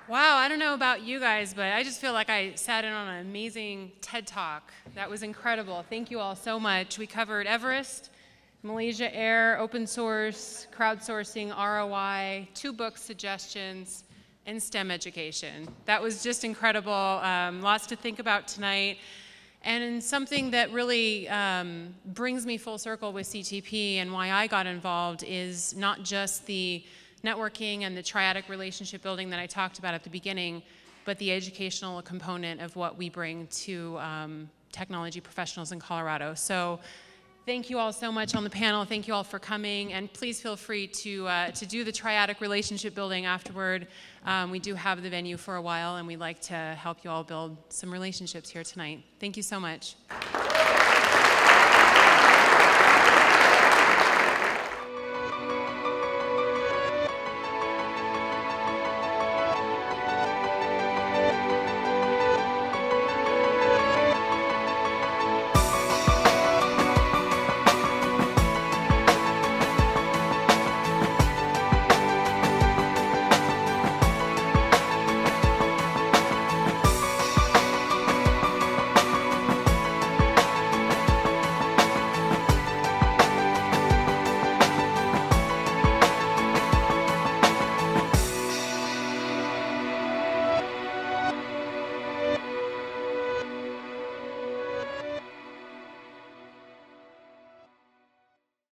Wow, I don't know about you guys, but I just feel like I sat in on an amazing TED Talk. That was incredible. Thank you all so much. We covered Everest, Malaysia Air, open source, crowdsourcing, ROI, 2 book suggestions, and STEM education. That was just incredible. Lots to think about tonight. And something that really brings me full circle with CTP and why I got involved is not just the networking and the triadic relationship building that I talked about at the beginning, but the educational component of what we bring to technology professionals in Colorado. So thank you all so much on the panel. Thank you all for coming, and please feel free to do the triadic relationship building afterward. We do have the venue for a while, and we'd like to help you all build some relationships here tonight. Thank you so much.